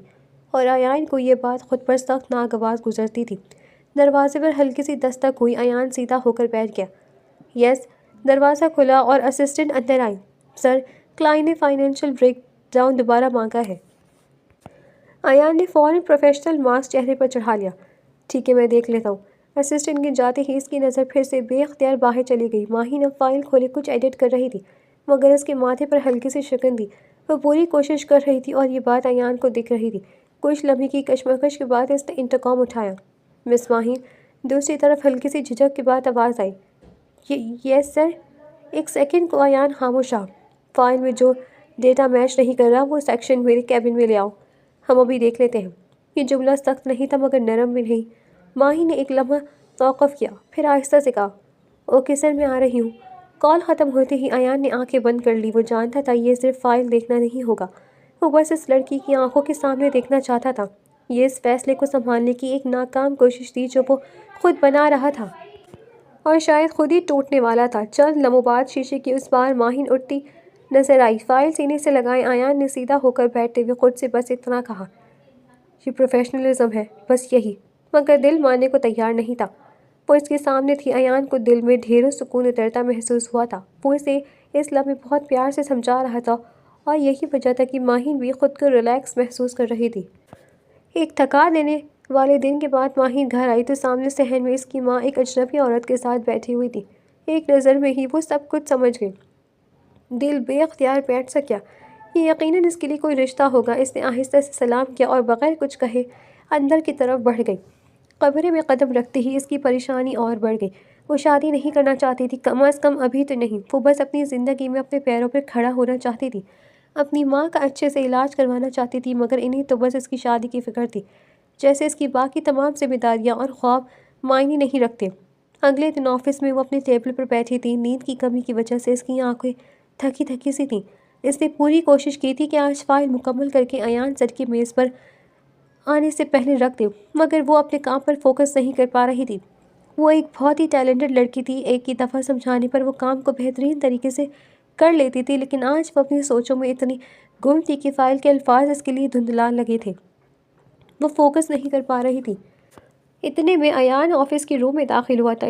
اور ایان کو یہ بات خود پر سخت ناگوار گزرتی تھی۔ دروازے پر ہلکی سی دستک ہوئی۔ ایان سیدھا ہو کر بیٹھ گیا۔ یس۔ دروازہ کھلا اور اسسٹنٹ اندر آئی۔ سر، کلائنٹ نے فائنینشیل بریک ڈاؤن دوبارہ مانگا ہے۔ ایان نے فوراً پروفیشنل ماسک چہرے پر چڑھا لیا۔ ٹھیک ہے، میں دیکھ لیتا ہوں۔ اسسٹنٹ کے جاتے ہی اس کی نظر پھر سے بے اختیار باہر چلی گئی۔ ماہین اب فائل کھولے کچھ ایڈٹ کر رہی تھی، مگر اس کے ماتھے پر ہلکی سی شکن تھی۔ وہ پوری کوشش کر رہی تھی اور یہ بات ایان کو دکھ رہی تھی۔ کچھ لمحے کی کشمکش کے بعد اس نے انٹرکام اٹھایا۔ مس ماہین۔ دوسری طرف ہلکی سی جھجک کے بعد آواز آئی۔ یس سر۔ ایک سیکنڈ کو ایان خاموش رہا۔ فائل میں جو ڈیٹا میچ نہیں کر رہا وہ سیکشن میرے کیبن میں لے آؤ، ہم ابھی دیکھ لیتے ہیں۔ یہ جملہ سخت نہیں تھا مگر نرم بھی نہیں۔ ماہی نے ایک لمحہ توقف کیا، پھر آہستہ سے کہا، اوکے سر، میں آ رہی ہوں۔ کال ختم ہوتے ہی ایان نے آنکھیں بند کر لی۔ وہ جانتا تھا یہ صرف فائل دیکھنا نہیں ہوگا، وہ بس اس لڑکی کی آنکھوں کے سامنے دیکھنا چاہتا تھا۔ یہ اس فیصلے کو سنبھالنے کی ایک ناکام کوشش تھی جو وہ خود بنا رہا تھا اور شاید خود ہی ٹوٹنے والا تھا۔ چند لمحوں بعد شیشے کے اس پار ماہین اٹھتی نظر آئی۔ فائل سینے سے لگائے ایان نے سیدھا ہو کر بیٹھتے ہوئے خود سے بس اتنا کہا، یہ پروفیشنلزم ہے، بس یہی۔ مگر دل ماننے کو تیار نہیں تھا۔ وہ اس کے سامنے تھی۔ ایان کو دل میں ڈھیروں سکون اترتا محسوس ہوا تھا۔ وہ اسے اس لمحے بہت پیار سے سمجھا رہا تھا اور یہی وجہ تھا کہ ماہین بھی خود کو ریلیکس محسوس کر رہی تھی۔ ایک تھکا دینے والے دن کے بعد ماہین گھر آئی تو سامنے صحن میں اس کی ماں ایک اجنبی عورت کے ساتھ بیٹھی ہوئی تھی۔ ایک نظر میں ہی وہ سب کچھ سمجھ گئی۔ دل بے اختیار بیٹھ سا گیا۔ یہ یقیناً اس کے لیے کوئی رشتہ ہوگا۔ اس نے آہستہ سے سلام کیا اور بغیر کچھ کہے اندر کی طرف بڑھ گئی۔ کمرے میں قدم رکھتے ہی اس کی پریشانی اور بڑھ گئی۔ وہ شادی نہیں کرنا چاہتی تھی، کم از کم ابھی تو نہیں۔ وہ بس اپنی زندگی میں اپنے پیروں پر کھڑا ہونا چاہتی تھی، اپنی ماں کا اچھے سے علاج کروانا چاہتی تھی، مگر انہیں تو بس اس کی شادی کی فکر تھی، جیسے اس کی باقی تمام ذمہ داریاں اور خواب معنی نہیں رکھتے۔ اگلے دن آفس میں وہ اپنی ٹیبل پر بیٹھی تھی۔ نیند کی کمی کی وجہ سے اس کی آنکھیں تھکی تھکی سی تھیں۔ اس نے پوری کوشش کی تھی کہ آج فائل مکمل کر کے ایان سر کی میز پر آنے سے پہلے رکھ دے، مگر وہ اپنے کام پر فوکس نہیں کر پا رہی تھی۔ وہ ایک بہت ہی ٹیلنٹڈ لڑکی تھی، ایک ہی دفعہ سمجھانے پر وہ کام کو بہترین طریقے سے کر لیتی تھی، لیکن آج وہ اپنی سوچوں میں اتنی گم تھی کہ فائل کے الفاظ اس کے لیے دھندلا لگے تھے۔ وہ فوکس نہیں کر پا رہی تھی۔ اتنے میں ایان آفس کے روم میں داخل ہوا تھا۔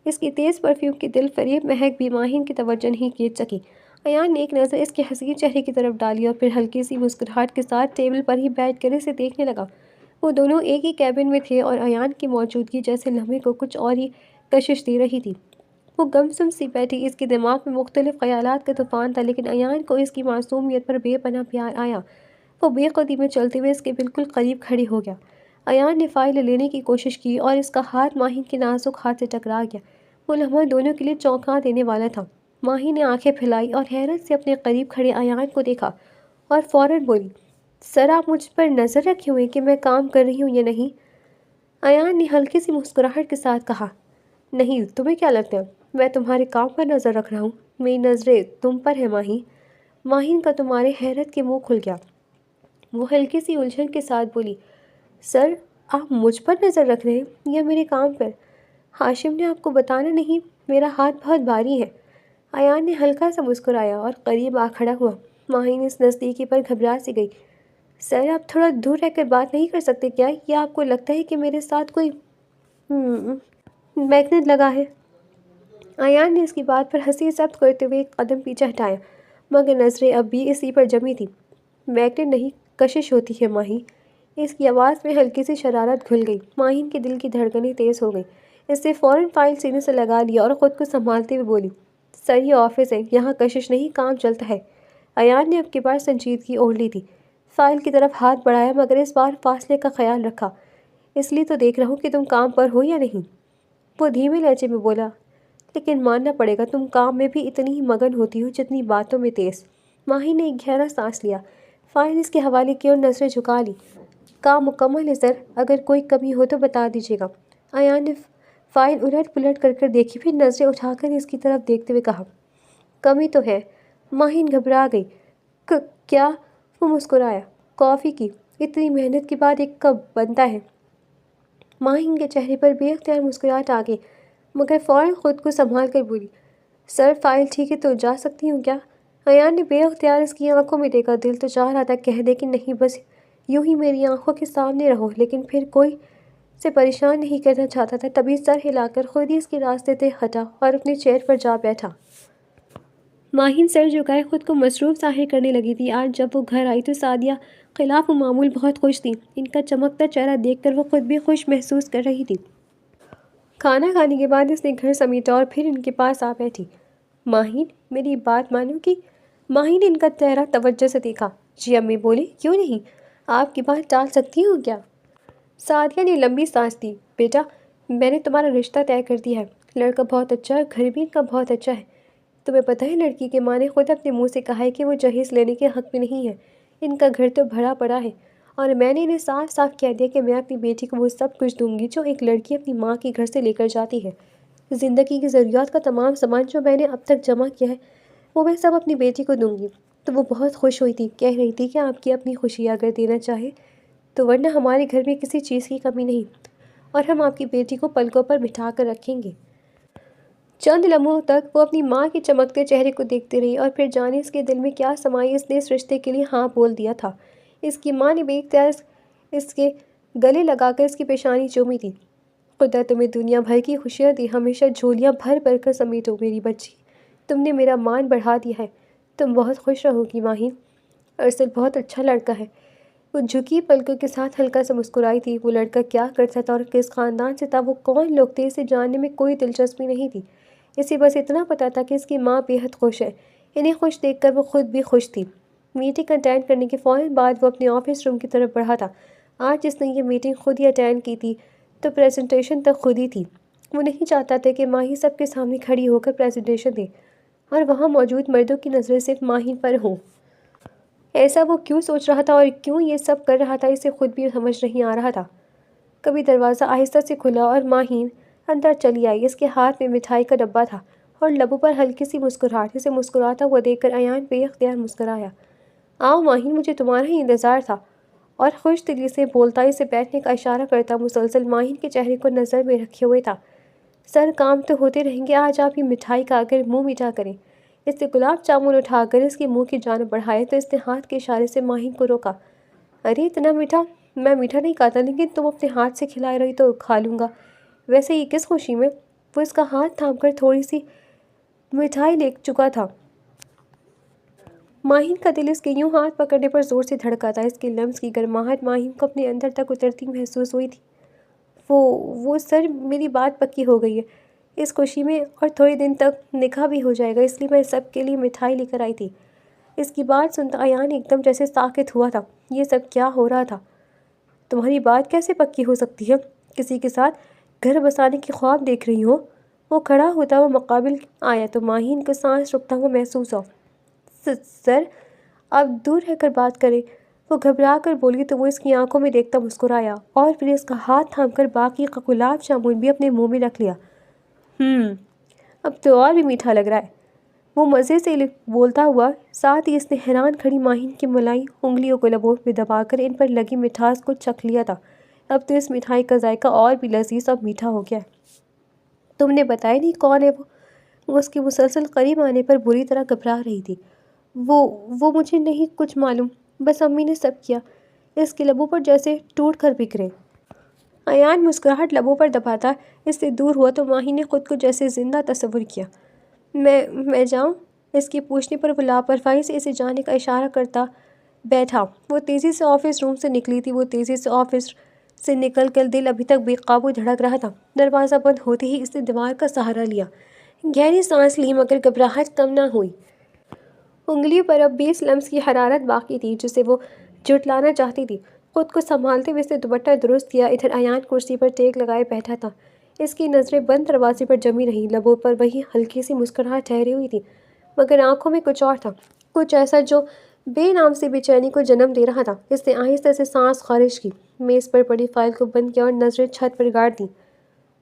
اس کی تیز پرفیوم کی دل فریب مہک بھی ماہین کی توجہ نہیں کھینچ سکی۔ ایان نے ایک نظر اس کے حسین چہرے کی طرف ڈالی اور پھر ہلکی سی مسکراہٹ کے ساتھ ٹیبل پر ہی بیٹھ کر اسے دیکھنے لگا۔ وہ دونوں ایک ہی کیبن میں تھے اور ایان کی موجودگی جیسے لمحے کو کچھ اور ہی کشش دے رہی تھی۔ وہ گمسم سی بیٹھی، اس کے دماغ میں مختلف خیالات کا طوفان تھا، لیکن ایان کو اس کی معصومیت پر بے پناہ پیار آیا۔ وہ بے خودی میں چلتے ہوئے اس کے بالکل قریب کھڑی ہو گیا۔ ایان نے فائل لینے کی کوشش کی اور اس کا ہاتھ ماہین کے نازک ہاتھ سے ٹکرا گیا۔ وہ لمحہ دونوں کے لیے چونکا دینے والا تھا۔ ماہین نے آنکھیں پھیلائی اور حیرت سے اپنے قریب کھڑے ایان کو دیکھا اور فوراً بولی، سر، آپ مجھ پر نظر رکھے ہوئے کہ میں کام کر رہی ہوں یا نہیں؟ ایان نے ہلکی سی مسکراہٹ کے ساتھ کہا، نہیں، تمہیں کیا لگتا ہے؟ میں تمہارے کام پر نظر رکھ رہا ہوں، میری نظریں تم پر ہیں ماہی۔ ماہین کا تمہارے حیرت کے منہ کھل گیا۔ وہ ہلکی سی الجھن کے ساتھ بولی، سر آپ مجھ پر نظر رکھ رہے ہیں یا میرے کام پر؟ ہاشم نے آپ کو بتانا نہیں، میرا ہاتھ بہت بھاری ہے۔ ایان نے ہلکا سا مسکرایا اور قریب آ کھڑا ہوا۔ ماہین اس نزدیکی پر گھبرا سی گئی۔ سر آپ تھوڑا دور رہ کر بات نہیں کر سکتے کیا؟ یا آپ کو لگتا ہے کہ میرے ساتھ کوئی میگنیٹ لگا ہے؟ ایان نے اس کی بات پر ہنسی ضبط کرتے ہوئے ایک قدم پیچھے ہٹایا، مگر نظریں اب بھی اسی پر جمی تھیں۔ میگنیٹ نہیں، کشش ہوتی ہے ماہی۔ اس کی آواز میں ہلکی سی شرارت گھل گئی۔ ماہین کے دل کی دھڑکنیں تیز ہو گئیں۔ اس نے فوراً فائل سینے سے لگا لیا اور خود کو سنبھالتے ہوئے بولی، سر یہ آفس ہے، یہاں کشش نہیں، کام چلتا ہے۔ ایان نے اب کی بار سنجیدگی اوڑھ لی تھی۔ فائل کی طرف ہاتھ بڑھایا مگر اس بار فاصلے کا خیال رکھا۔ اس لیے تو دیکھ رہا ہوں کہ تم کام پر ہو یا نہیں۔ وہ دھیمے لہجے میں بولا، لیکن ماننا پڑے گا تم کام میں بھی اتنی ہی مگن ہوتی ہو جتنی باتوں میں تیز۔ ماہی نے ایک گہرا سانس لیا، فائل اس کے حوالے کی اور نظریں جھکا لی۔ کام مکمل ہے سر، اگر کوئی کمی ہو تو بتا دیجیے گا۔ ایان نے فائل الٹ پلٹ کر دیکھی، پھر نظریں اٹھا کر اس کی طرف دیکھتے ہوئے کہا، کمی تو ہے۔ ماہین گھبرا گئی۔ کیا؟ وہ مسکرایا، کافی کی اتنی محنت کے بعد ایک کپ بنتا ہے۔ ماہین کے چہرے پر بے اختیار مسکراہٹ آ گئی، مگر فوراً خود کو سنبھال کر بولی، سر فائل ٹھیک ہے تو جا سکتی ہوں کیا؟ ایان نے بے اختیار اس کی آنکھوں میں دیکھا۔ دل تو چاہ رہا تھا کہہ دے کہ نہیں، بس یوں ہی میری آنکھوں کے سامنے رہو، لیکن پھر کوئی سے پریشان نہیں کرنا چاہتا تھا۔ تبھی سر ہلا کر خود ہی اس کے راستے سے ہٹا اور اپنی چیئر پر جا بیٹھا۔ ماہین سر جھکائے خود کو مصروف ظاہر کرنے لگی تھی۔ آج جب وہ گھر آئی تو سعدیہ خلاف معمول بہت خوش تھی۔ ان کا چمکتا چہرہ دیکھ کر وہ خود بھی خوش محسوس کر رہی تھی۔ کھانا کھانے کے بعد اس نے گھر سمیٹا اور پھر ان کے پاس آ بیٹھی۔ ماہین میری بات مانو گی؟ ماہین نے ان کا چہرہ توجہ سے دیکھا۔ جی امی بولی، کیوں نہیں، آپ کی بات ٹال سکتی ہوں کیا؟ سعدیہ نے لمبی سانس دی، بیٹا میں نے تمہارا رشتہ طے کر دیا ہے، لڑکا بہت اچھا ہے، گھر بھی ان کا بہت اچھا ہے۔ تمہیں پتہ ہے لڑکی کے ماں نے خود اپنے منہ سے کہا ہے کہ وہ جہیز لینے کے حق میں نہیں ہے، ان کا گھر تو بھرا پڑا ہے، اور میں نے انہیں صاف صاف کہہ دیا کہ میں اپنی بیٹی کو وہ سب کچھ دوں گی جو ایک لڑکی اپنی ماں کے گھر سے لے کر جاتی ہے۔ زندگی کی ضروریات کا تمام سامان جو میں نے اب تک جمع کیا ہے وہ میں سب اپنی بیٹی کو دوں گی۔ تو وہ بہت خوش ہوئی تھی، کہہ رہی تھی کہ آپ کی اپنی خوشی اگر دینا چاہے تو، ورنہ ہمارے گھر میں کسی چیز کی کمی نہیں، اور ہم آپ کی بیٹی کو پلکوں پر بٹھا کر رکھیں گے۔ چند لمحوں تک وہ اپنی ماں کے چمکتے چہرے کو دیکھتی رہی، اور پھر جانے اس کے دل میں کیا سمائی، اس نے اس رشتے کے لیے ہاں بول دیا تھا۔ اس کی ماں نے بے اختیار اس کے گلے لگا کر اس کی پیشانی چومی تھی۔ خدا تمہیں دنیا بھر کی خوشیاں دی، ہمیشہ جھولیاں بھر بھر کر سمیٹو میری بچی، تم نے میرا مان بڑھا دیا ہے، تم بہت خوش رہو گی ماہین، ارسل بہت اچھا لڑکا ہے۔ وہ جھکی پلکوں کے ساتھ ہلکا سا مسکرائی تھی۔ وہ لڑکا کیا کرتا تھا اور کس خاندان سے تھا، وہ کون لوگ تھے، اسے جاننے میں کوئی دلچسپی نہیں تھی۔ اسے بس اتنا پتہ تھا کہ اس کی ماں بے حد خوش ہے۔ انہیں خوش دیکھ کر وہ خود بھی خوش تھی۔ میٹنگ اٹینڈ کرنے کے فوراً بعد وہ اپنے آفس روم کی طرف بڑھا تھا۔ آج اس نے یہ میٹنگ خود ہی اٹینڈ کی تھی تو پریزنٹیشن تک خود ہی تھی۔ وہ نہیں چاہتا تھا کہ ماہی سب کے سامنے کھڑی ہو کر پریزنٹیشن دے اور وہاں موجود مردوں کی نظریں صرف ماہی پر ہوں۔ ایسا وہ کیوں سوچ رہا تھا اور کیوں یہ سب کر رہا تھا، اسے خود بھی سمجھ نہیں آ رہا تھا۔ کبھی دروازہ آہستہ سے کھلا اور ماہین اندر چلی آئی۔ اس کے ہاتھ میں مٹھائی کا ڈبہ تھا اور لبوں پر ہلکی سی مسکراہٹ۔ اسے مسکراتا ہوا دیکھ کر ایان بے اختیار مسکرایا۔ آؤ ماہین، مجھے تمہارا ہی انتظار تھا، اور خوش دلی سے بولتا اسے بیٹھنے کا اشارہ کرتا مسلسل ماہین کے چہرے کو نظر میں رکھے ہوئے تھا۔ سر کام تو ہوتے رہیں گے، آج آپ یہ مٹھائی کھا کر منہ میٹھا کریں۔ اس نے گلاب جامن اٹھا کر اس کے منہ کی جانب بڑھائے تو اس نے ہاتھ کے اشارے سے ماہین کو روکا۔ ارے اتنا میٹھا؟ میں میٹھا نہیں کھاتا، لیکن تم اپنے ہاتھ سے کھلا رہی تو کھا لوں گا، ویسے یہ کس خوشی میں؟ وہ اس کا ہاتھ تھام کر تھوڑی سی مٹھائی لے چکا تھا۔ ماہین کا دل اس کے یوں ہاتھ پکڑنے پر زور سے دھڑکا تھا۔ اس کے لمس کی گرماہٹ ماہین کو اپنے اندر تک اترتی محسوس ہوئی تھی۔ وہ سر میری بات پکی ہو گئی ہے اس خوشی میں، اور تھوڑے دن تک نکاح بھی ہو جائے گا، اس لیے میں سب کے لیے مٹھائی لے کر آئی تھی۔ اس کی بات سنتا ایان ایک دم جیسے ساکت ہوا تھا۔ یہ سب کیا ہو رہا تھا؟ تمہاری بات کیسے پکی ہو سکتی ہے؟ کسی کے ساتھ گھر بسانے کے خواب دیکھ رہی ہو؟ وہ کھڑا ہوتا ہوا مقابل آیا تو ماہین کو سانس رکتا ہوا محسوس ہوا۔ سر آپ دور رہ کر بات کریں، وہ گھبرا کر بولی تو وہ اس کی آنکھوں میں دیکھتا مسکرایا، اور پھر اس کا ہاتھ تھام کر باقی کا گلاب جامن بھی اپنے منہ میں رکھ لیا۔ اب تو اور بھی میٹھا لگ رہا ہے، وہ مزے سے بولتا ہوا۔ ساتھ ہی اس نے حیران کھڑی ماہین کی ملائی انگلیوں کو لبوں میں دبا کر ان پر لگی مٹھاس کو چکھ لیا تھا۔ اب تو اس مٹھائی کا ذائقہ اور بھی لذیذ اور میٹھا ہو گیا ہے۔ تم نے بتایا نہیں کون ہے وہ اس کے مسلسل قریب آنے پر بری طرح گھبرا رہی تھی۔ وہ مجھے نہیں کچھ معلوم، بس امی نے سب کیا۔ اس کے لبوں پر جیسے ٹوٹ کر بکھرے۔ ایان مسکراہٹ لبوں پر دباتا اس سے دور ہوا تو ماہی نے خود کو جیسے زندہ تصور کیا۔ میں جاؤں؟ اس کے پوچھنے پر وہ لاپرواہی سے اسے جانے کا اشارہ کرتا بیٹھا۔ وہ تیزی سے آفس روم سے نکلی تھی۔ وہ تیزی سے آفس سے نکل کر دل ابھی تک بے قابو دھڑک رہا تھا۔ دروازہ بند ہوتے ہی اس نے دیوار کا سہارا لیا، گہری سانس لی، مگر گھبراہٹ کم نہ ہوئی۔ انگلیوں پر اب بھی اس لمس کی حرارت باقی تھی جسے وہ جھٹلانا چاہتی تھی۔ خود کو سنبھالتے ہوئے اس نے دوپٹہ درست کیا۔ ادھر ایان کرسی پر ٹیک لگائے بیٹھا تھا۔ اس کی نظریں بند دروازے پر جمی رہیں۔ لبوں پر وہی ہلکی سی مسکراہٹ ٹھہری ہوئی تھی، مگر آنکھوں میں کچھ اور تھا، کچھ ایسا جو بے نام سی بے چینی کو جنم دے رہا تھا۔ اس نے آہستہ سے سانس خارج کی، میز پر پڑی فائل کو بند کیا اور نظریں چھت پر گاڑ دیں۔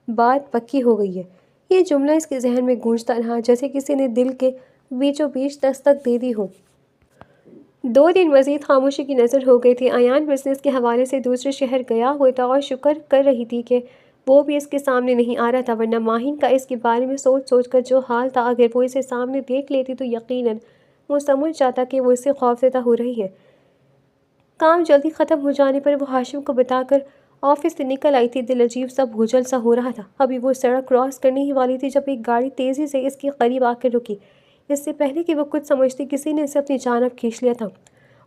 بات پکی ہو گئی ہے، یہ جملہ اس کے ذہن میں گونجتا رہا جیسے کسی نے دل کے بیچوں بیچ دستک دے دی ہو۔ 2 دن مزید خاموشی کی نظر ہو گئی تھی۔ ایان بزنس کے حوالے سے دوسرے شہر گیا ہوا تھا اور شکر کر رہی تھی کہ وہ بھی اس کے سامنے نہیں آ رہا تھا، ورنہ ماہین کا اس کے بارے میں سوچ سوچ کر جو حال تھا، اگر وہ اسے سامنے دیکھ لیتی تو یقیناً وہ سمجھ جاتا کہ وہ اس سے خوفزدہ ہو رہی ہے۔ کام جلدی ختم ہو جانے پر وہ ہاشم کو بتا کر آفس سے نکل آئی تھی۔ دل عجیب سا بھوچل سا ہو رہا تھا۔ ابھی وہ سڑک کراس کرنے ہی والی تھی جب ایک گاڑی تیزی سے اس کے قریب آ کر رکی۔ اس سے پہلے کہ وہ کچھ سمجھتی کسی نے اسے اپنی جانب کھینچ لیا تھا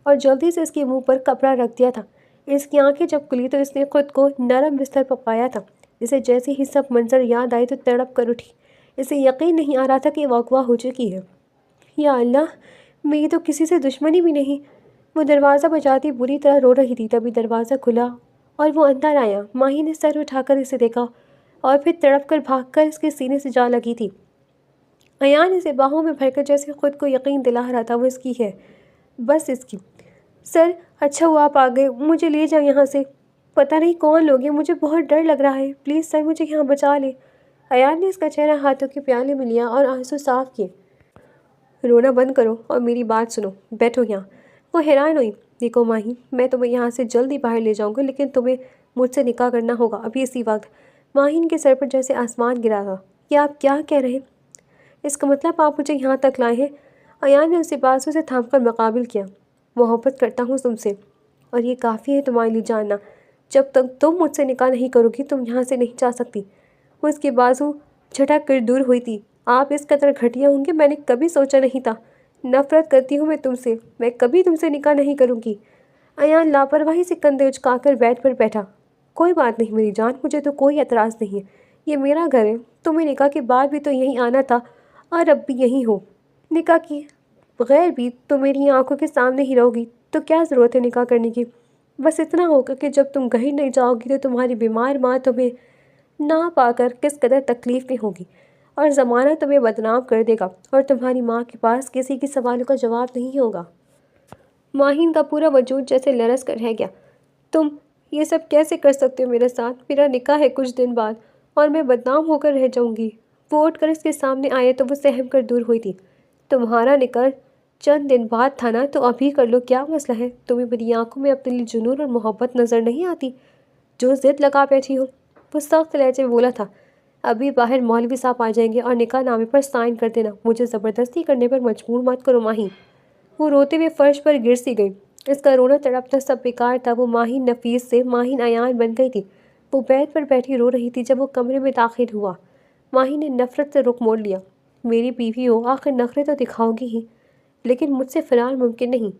اور جلدی سے اس کے منہ پر کپڑا رکھ دیا تھا۔ اس کی آنکھیں جب کھلی تو اس نے خود کو نرم بستر پر پایا تھا۔ اسے جیسے ہی سب منظر یاد آئے تو تڑپ کر اٹھی۔ اسے یقین نہیں آ رہا تھا کہ وہ اغوا ہو چکی ہے۔ یا اللہ، میری تو کسی سے دشمنی بھی نہیں۔ وہ دروازہ بجاتی بری طرح رو رہی تھی، تبھی دروازہ کھلا اور وہ اندر آیا۔ ماہی نے سر اٹھا کر اسے دیکھا اور پھر تڑپ کر بھاگ کر اس کے سینے سے جا لگی تھی۔ ایان اسے باہوں میں بھر کر جیسے خود کو یقین دلا رہا تھا وہ اس کی ہے، بس اس کی۔ سر، اچھا ہوا آپ آ گئے، مجھے لے جائیں یہاں سے۔ پتہ نہیں کون لوگ ہیں، مجھے بہت ڈر لگ رہا ہے، پلیز سر مجھے یہاں بچا لیں۔ ایان نے اس کا چہرہ ہاتھوں کے پیالے میں لیا اور آنسو صاف کیے۔ رونا بند کرو اور میری بات سنو، بیٹھو یہاں۔ وہ حیران ہوئی۔ دیکھو ماہی، میں تمہیں یہاں سے جلدی باہر لے جاؤں گا، لیکن تمہیں مجھ سے نکاح کرنا ہوگا ابھی اسی وقت۔ ماہین کے سر پر جیسے آسمان گرا تھا۔ یہ آپ کیا کہہ رہے ہیں؟ اس کا مطلب آپ مجھے یہاں تک لائے ہیں؟ ایان نے اسے بازو سے تھام کر مقابل کیا۔ محبت کرتا ہوں تم سے، اور یہ کافی ہے تمہارے لیے جاننا۔ جب تک تم مجھ سے نکاح نہیں کرو گی تم یہاں سے نہیں جا سکتی۔ وہ اس کے بازو جھٹک کر دور ہوئی تھی۔ آپ اس قدر گھٹیا ہوں گے میں نے کبھی سوچا نہیں تھا۔ نفرت کرتی ہوں میں تم سے، میں کبھی تم سے نکاح نہیں کروں گی۔ ایان لاپرواہی سے کندھے اچکا کر بیڈ پر بیٹھا۔ کوئی بات نہیں میری جان، مجھے تو کوئی اعتراض نہیں ہے، یہ میرا گھر ہے۔ تمہیں نکاح کے بعد بھی تو یہیں آنا تھا اور اب بھی یہیں ہو۔ نکاح کی بغیر بھی تو میری آنکھوں کے سامنے ہی رہو گی، تو کیا ضرورت ہے نکاح کرنے کی؟ بس اتنا ہوگا کہ جب تم کہیں نہیں جاؤ گی تو تمہاری بیمار ماں تمہیں نہ پا کر کس قدر تکلیف میں ہوگی، اور زمانہ تمہیں بدنام کر دے گا، اور تمہاری ماں کے پاس کسی کے سوالوں کا جواب نہیں ہوگا۔ ماہین کا پورا وجود جیسے لرز کر رہ گیا۔ تم یہ سب کیسے کر سکتے ہو میرے ساتھ؟ میرا نکاح ہے کچھ دن بعد اور میں بدنام ہو کر رہ جاؤں گی۔ وہ اٹھ کر اس کے سامنے آئے تو وہ سہم کر دور ہوئی تھی۔ تمہارا نکاح چند دن بعد تھا نا، تو ابھی کر لو، کیا مسئلہ ہے؟ تمہیں میری آنکھوں میں اپنے لیے جنون اور محبت نظر نہیں آتی جو ضد لگا بیٹھی ہو؟ وہ سخت لہجے میں بولا تھا۔ ابھی باہر مولوی صاحب آ جائیں گے اور نکاح نامے پر سائن کر دینا، مجھے زبردستی کرنے پر مجبور مت کرو ماہی۔ وہ روتے ہوئے فرش پر گر سی گئی۔ اس کا رونا تڑپنا سب بیکار تھا۔ وہ ماہین نفیس سے ماہین ایان بن گئی تھی۔ وہ بیڈ پر بیٹھی رو رہی تھی جب وہ کمرے میں داخل ہوا۔ ماہین نے نفرت سے رخ موڑ لیا۔ میری بیوی ہو، آخر نخرے تو دکھاؤ گی ہی، لیکن مجھ سے فرار ممکن نہیں۔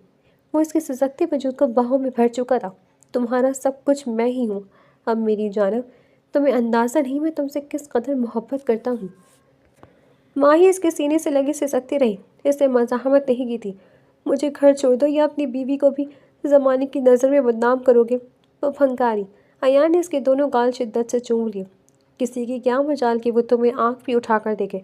وہ اس کے سسکتے وجود کو باہوں میں بھر چکا تھا۔ تمہارا سب کچھ میں ہی ہوں اب میری جانب، تمہیں اندازہ نہیں میں تم سے کس قدر محبت کرتا ہوں۔ ماہی اس کے سینے سے لگی سسکتی رہی۔ اس نے مزاحمت نہیں کی تھی۔ مجھے گھر چھوڑ دو یا اپنی بیوی کو بھی زمانے کی نظر میں بدنام کرو گے۔ وہ پھنکاری۔ ایان نے اس کے دونوں گال شدت سے چوم لیے۔ کسی کی کیا مجال کہ وہ تمہیں آنکھ بھی اٹھا کر دیکھے۔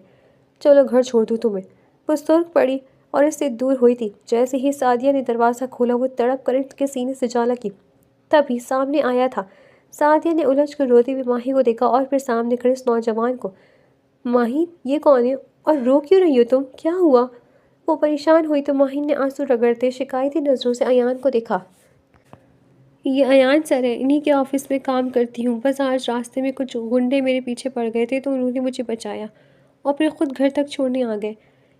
چلو گھر چھوڑ دوں تمہیں۔ وہ سرخ پڑی اور اس سے دور ہوئی تھی۔ جیسے ہی سعدیہ نے دروازہ کھولا وہ تڑپ کر اس کے سینے سے جا لگی۔ تبھی سامنے آیا تھا۔ سعدیہ نے الجھ کر روتے ہوئے ماہی کو دیکھا اور پھر سامنے کھڑے اس نوجوان کو۔ ماہین یہ کون ہے اور رو کیوں رہی ہو تم؟ کیا ہوا؟ وہ پریشان ہوئی تو ماہین نے آنسو رگڑتے شکایتی نظروں سے ایان کو دیکھا۔ یہ ایان سر ہے، انہی کے آفس میں کام کرتی ہوں، بس آج راستے میں کچھ گنڈے میرے پیچھے پڑ گئے تھے تو انہوں نے مجھے بچایا اور پھر خود گھر تک چھوڑنے آ گئے۔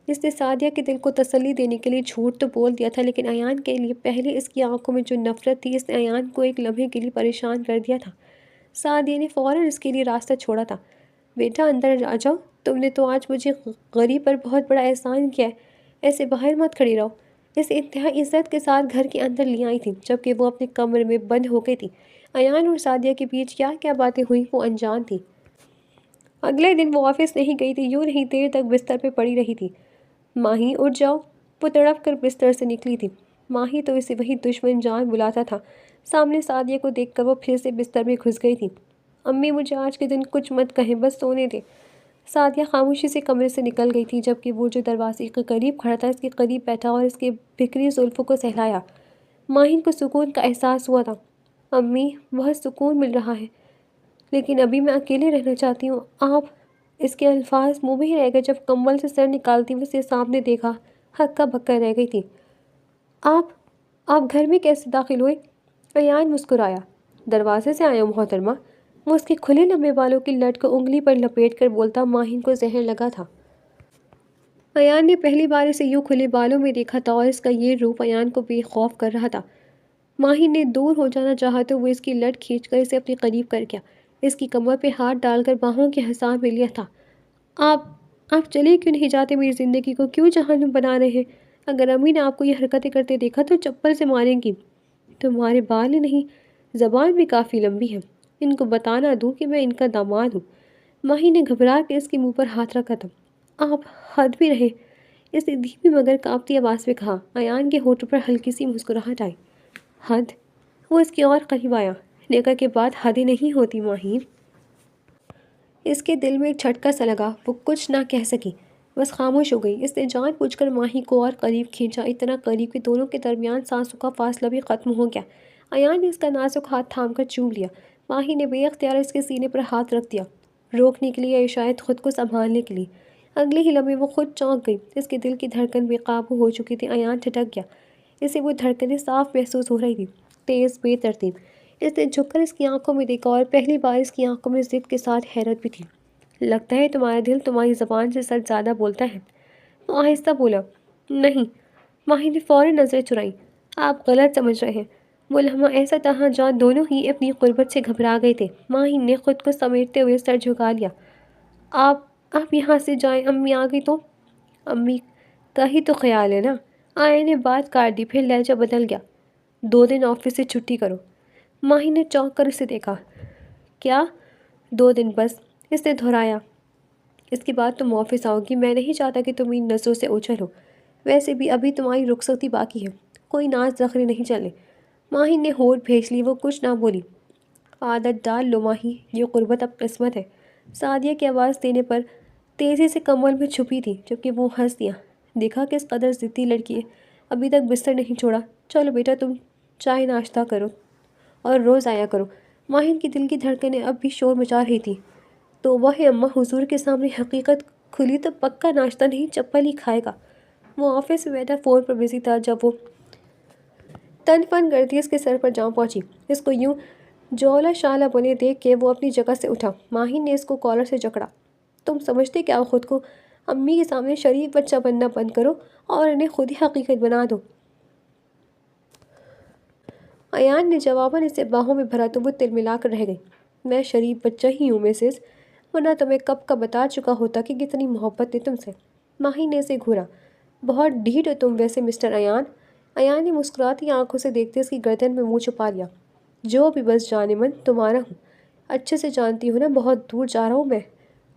اس نے سعدیہ کے دل کو تسلی دینے کے لیے جھوٹ تو بول دیا تھا، لیکن ایان کے لیے پہلے اس کی آنکھوں میں جو نفرت تھی اس نے ایان کو ایک لمحے کے لیے پریشان کر دیا تھا۔ سعدیہ نے فوراً اس کے لیے راستہ چھوڑا تھا۔ بیٹا اندر آ جاؤ، تم نے تو آج مجھے غریب پر بہت بڑا احسان کیا ہے، ایسے باہر مت کھڑی رہو۔ اسے انتہائی عزت کے ساتھ گھر کے اندر لے آئی تھی جبکہ وہ اپنے کمرے میں بند ہو گئی تھی۔ ایان اور سعدیہ کے بیچ کیا کیا باتیں ہوئیں وہ انجان تھی۔ اگلے دن وہ آفس نہیں گئی تھی، یوں نہیں دیر تک بستر پہ پڑی رہی تھی۔ ماہی اٹھ جاؤ، وہ تڑپ کر بستر سے نکلی تھی۔ ماہی تو اسے وہی دشمن جان بلاتا تھا۔ سامنے سعدیہ کو دیکھ کر وہ پھر سے بستر میں گھس گئی تھی۔ امی مجھے آج کے دن کچھ مت کہیں، بس سونے دے۔ سعدیہ خاموشی سے کمرے سے نکل گئی تھی جبکہ وہ جو دروازے کے قریب کھڑا تھا اس کے قریب بیٹھا اور اس کے بکھری زلفوں کو سہلایا۔ ماہین کو سکون کا احساس ہوا تھا۔ امی بہت سکون مل رہا ہے، لیکن ابھی میں اکیلے رہنا چاہتی ہوں۔ آپ، اس کے الفاظ منہ میں ہی رہ گئے جب کمبل سے سر نکالتی وہ اسے سامنے دیکھا، ہکا بکا رہ گئی تھی۔ آپ گھر میں کیسے داخل ہوئے؟ ایان مسکرایا۔ دروازے سے آیا ہوں محترمہ۔ وہ اس کے کھلے لمبے بالوں کی لٹ کو انگلی پر لپیٹ کر بولتا ماہین کو زہر لگا تھا۔ ایان نے پہلی بار اسے یوں کھلے بالوں میں دیکھا تھا اور اس کا یہ روپ ایان کو بے خوف کر رہا تھا۔ ماہین نے دور ہو جانا چاہا تو وہ اس کی لٹ کھینچ کر اسے اپنے قریب کر گیا، اس کی کمر پہ ہاتھ ڈال کر باہوں کے حصار میں لیا تھا۔ آپ چلے کیوں نہیں جاتے؟ میری زندگی کو کیوں جہنم بنا رہے ہیں؟ اگر امی نے آپ کو یہ حرکتیں کرتے دیکھا تو چپل سے ماریں گی۔ تمہارے بال ہی نہیں، زبان بھی کافی لمبی ہے، ان کو بتانا دوں کہ میں ان کا داماد ہوں۔ ماہی نے گھبرا کے اس کے منہ پر ہاتھ رکھا تھا۔ آپ حد بھی رہے، اس نے دھیمی مگر کانپتی آواز میں کہا۔ ایان کے ہونٹوں پر ہلکی سی مسکراہٹ آئی۔ حد؟ وہ اس کے اور قریب آیا۔ نکاح کے بعد حدیں نہیں ہوتی ماہین۔ اس کے دل میں ایک جھٹکا سا لگا، وہ کچھ نہ کہہ سکی، بس خاموش ہو گئی۔ اس نے جان بوجھ کر ماہی کو اور قریب کھینچا، اتنا قریب کہ دونوں کے درمیان سانسوں کا فاصلہ بھی ختم ہو گیا۔ ایان نے اس کا نازک ہاتھ تھام کر چوم لیا۔ ماہی نے بے اختیار اس کے سینے پر ہاتھ رکھ دیا، روکنے کے لیے یا شاید خود کو سنبھالنے کے لیے۔ اگلے ہی لمحے وہ خود چونک گئی، اس کے دل کی دھڑکن بے قابو ہو چکی تھی۔ ایان ٹھٹک گیا، اسے وہ دھڑکنیں صاف محسوس ہو رہی تھی، تیز بے ترتیب۔ اس نے جھک کر اس کی آنکھوں میں دیکھا اور پہلی بار اس کی آنکھوں میں ضد کے ساتھ حیرت بھی تھی۔ لگتا ہے تمہارا دل تمہاری زبان سے سچ زیادہ بولتا ہے، وہ آہستہ بولا۔ نہیں، ماہی نے فوراً نظریں چرائیں۔ آپ غلط سمجھ رہے ہیں۔ وہ لمحہ ایسا تھا جہاں دونوں ہی اپنی غربت سے گھبرا گئے تھے۔ ماہی نے خود کو سمیٹتے ہوئے سر جھکا لیا۔ آپ یہاں سے جائیں، امی آ گئی تو؟ امی کا ہی تو خیال ہے نا؟ آئے نے بات کاٹ دی، پھر لہجہ بدل گیا۔ 2 دن آفس سے چھٹی کرو۔ ماہی نے چونک کر اسے دیکھا۔ کیا 2 دن بس؟ اس نے دہرایا۔ اس کے بعد تم آفس آؤ گی، میں نہیں چاہتا کہ تم ان نظروں سے اوجھل ہو، ویسے بھی ابھی تمہاری رخصتی باقی ہے، کوئی ناز نخرے نہیں چلنے۔ ماہی نے ہونٹ بھینچ لی، وہ کچھ نہ بولی۔ عادت ڈال لو ماہی، یہ غربت اب قسمت ہے۔ سعدیہ کی آواز دینے پر تیزی سے کمبل میں چھپی تھی جبکہ وہ ہنس دیا۔ دیکھا کس قدر ضدی لڑکی ہے، ابھی تک بستر نہیں چھوڑا۔ چلو بیٹا تم چائے ناشتہ کرو اور روز آیا کرو۔ ماہین کی دل کی دھڑکنیں اب بھی شور مچا رہی تھی۔ توبہ ہے اماں، حضور کے سامنے حقیقت کھلی تو پکا ناشتہ نہیں چپل ہی کھائے گا۔ وہ آفس میں بیٹھا فون پر بزی تھا جب وہ تن فن کرتی اس کے سر پر جا پہنچی۔ اس کو یوں جولا شالا بنے دیکھ کے وہ اپنی جگہ سے اٹھا۔ ماہین نے اس کو کالر سے جکڑا۔ تم سمجھتے کیا ہو خود کو؟ امی کے سامنے شریف بچہ بننا بند کرو اور انہیں خود ہی حقیقت بنا دو۔ ایان نے جواباً اسے باہوں میں بھرا تو وہ تلملا کر رہ گئی۔ میں شریف بچہ ہی ہوں مسز، ورنہ تمہیں کب کا بتا چکا ہوتا کہ کتنی محبت ہے تم سے۔ ماہین نے اسے گھورا۔ بہت ڈھیٹ ہو تم ویسے مسٹر ایان۔ ایان نے مسکراتی آنکھوں سے دیکھتے اس کی گردن میں منہ چھپا لیا۔ جو بھی بس جانے من تمہارا ہوں، اچھے سے جانتی ہو نا بہت دور جا رہا ہوں میں،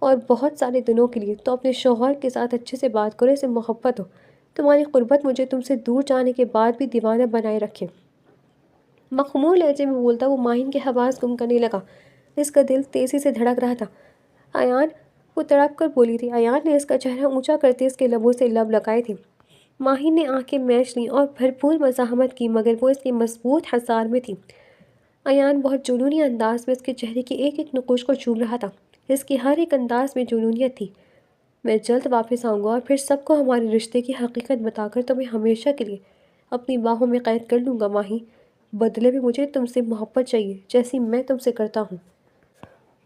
اور بہت سارے دنوں کے لیے، تو اپنے شوہر کے ساتھ اچھے سے بات کرو، اسے محبت ہو۔ تمہاری قربت مجھے تم سے دور جانے کے بعد بھی دیوانہ بنائے رکھے۔ مخمور لہجے میں بولتا وہ ماہین کے حواس گم کرنے لگا۔ اس کا دل تیزی سے دھڑک رہا تھا۔ ایان، وہ تڑپ کر بولی تھی۔ ایان نے اس کا چہرہ اونچا کرتے اس کے لبوں سے لب لگائے تھے۔ ماہین نے آنکھیں میچ لیں اور بھرپور مزاحمت کی، مگر وہ اس کے مضبوط حصار میں تھی۔ ایان بہت جنونی انداز میں اس کے چہرے کی ایک ایک نقوش کو چوم رہا تھا۔ اس کے ہر ایک انداز میں جنونیت تھی۔ میں جلد واپس آؤں گا اور پھر سب کو ہمارے رشتے کی حقیقت بتا کر تمہیں ہمیشہ کے لیے اپنی باہوں میں قید کر لوں گا ماہی۔ بدلے میں مجھے تم سے محبت چاہیے جیسی میں تم سے کرتا ہوں۔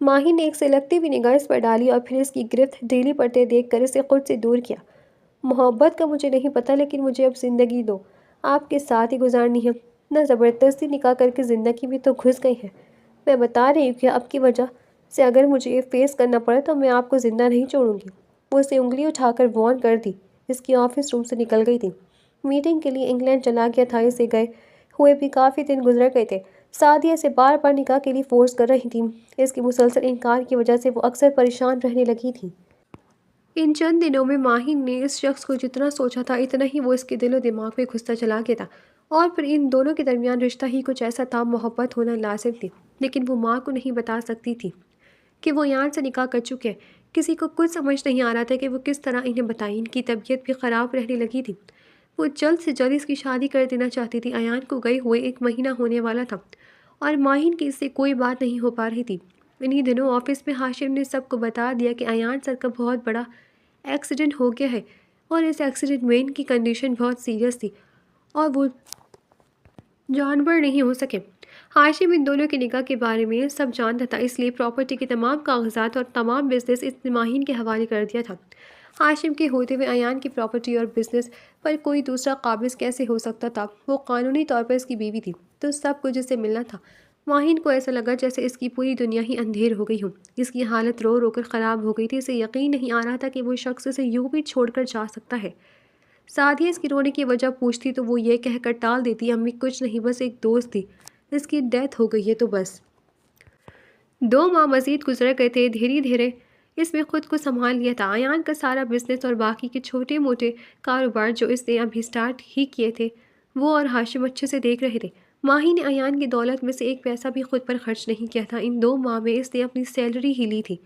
ماہی نے ایک سلگتی ہوئی نگاہ اس پر ڈالی اور پھر اس کی گرفت ڈھیلی پڑتے دیکھ کر اسے خود سے دور کیا۔ محبت کا مجھے نہیں پتہ، لیکن مجھے اب زندگی دو، آپ کے ساتھ ہی گزارنی ہے، نہ زبردستی نکاح کر کے زندگی بھی تو گھس گئی ہے۔ میں بتا رہی ہوں کہ اب کی وجہ سے اگر مجھے یہ فیس کرنا پڑے تو میں آپ کو زندہ نہیں چھوڑوں گی۔ وہ اسے انگلی اٹھا کر وارن کر دی، اس کی آفس روم سے نکل گئی تھی۔ میٹنگ کے لیے انگلینڈ چلا گیا تھا، اسے گئے ہوئے بھی کافی دن گزر گئے تھے۔ سعدیہ اسے بار بار نکاح کے لیے فورس کر رہی تھی، اس کی مسلسل انکار کی وجہ سے وہ اکثر پریشان رہنے لگی تھی۔ ان چند دنوں میں ماہی نے اس شخص کو جتنا سوچا تھا اتنا ہی وہ اس کے دل و دماغ میں گھستا چلا گیا تھا، اور پھر ان دونوں کے درمیان رشتہ ہی کچھ ایسا تھا، محبت ہونا لازم تھی، لیکن وہ ماں کو نہیں بتا سکتی تھی کہ وہ ایان سے نکاح کر چکے۔ کسی کو کچھ سمجھ نہیں آ رہا تھا کہ وہ کس طرح انہیں بتائیں۔ ان کی طبیعت بھی خراب رہنے لگی تھی، وہ جلد سے جلد اس کی شادی کر دینا چاہتی تھی۔ ایان کو گئے ہوئے 1 مہینہ ہونے والا تھا اور ماہین کی اس سے کوئی بات نہیں ہو پا رہی تھی۔ انہی دنوں آفس میں ہاشم نے سب کو بتا دیا کہ ایان سر کا بہت بڑا ایکسیڈنٹ ہو گیا ہے، اور اس ایکسیڈنٹ میں ان کی کنڈیشن بہت سیریس تھی اور وہ جانور نہیں ہو سکے۔ ہاشم ان دونوں کے نکاح کے بارے میں سب جانتا تھا، اس لیے پراپرٹی کے تمام کاغذات اور تمام بزنس اس نے ماہین کے حوالے کر دیا تھا۔ ہاشم کے ہوتے ہوئے ایان کی پراپرٹی اور بزنس پر کوئی دوسرا قابض کیسے ہو سکتا تھا؟ وہ قانونی طور پر اس کی بیوی تھی، تو سب کچھ اسے ملنا تھا۔ ماہین کو ایسا لگا جیسے اس کی پوری دنیا ہی اندھیر ہو گئی ہو، اس کی حالت رو رو کر خراب ہو گئی تھی، اسے یقین نہیں آ رہا تھا کہ وہ شخص اسے یوں بھی چھوڑ کر جا سکتا ہے۔ سعدیہ اس کی رونے کی وجہ پوچھتی تو وہ یہ کہہ کر ٹال دیتی، امی کچھ نہیں، بس ایک دوست تھی، اس کی ڈیتھ ہو گئی ہے تو بس۔ 2 ماہ مزید گزر گئے تھے، دھیرے دھیرے اس میں خود کو سنبھال لیا تھا۔ ایان کا سارا بزنس اور باقی کے چھوٹے موٹے کاروبار جو اس نے ابھی سٹارٹ ہی کیے تھے، وہ اور ہاشم اچھے سے دیکھ رہے تھے۔ ماہی نے ایان کی دولت میں سے ایک پیسہ بھی خود پر خرچ نہیں کیا تھا۔ ان 2 ماہ میں اس نے اپنی سیلری ہی لی تھی۔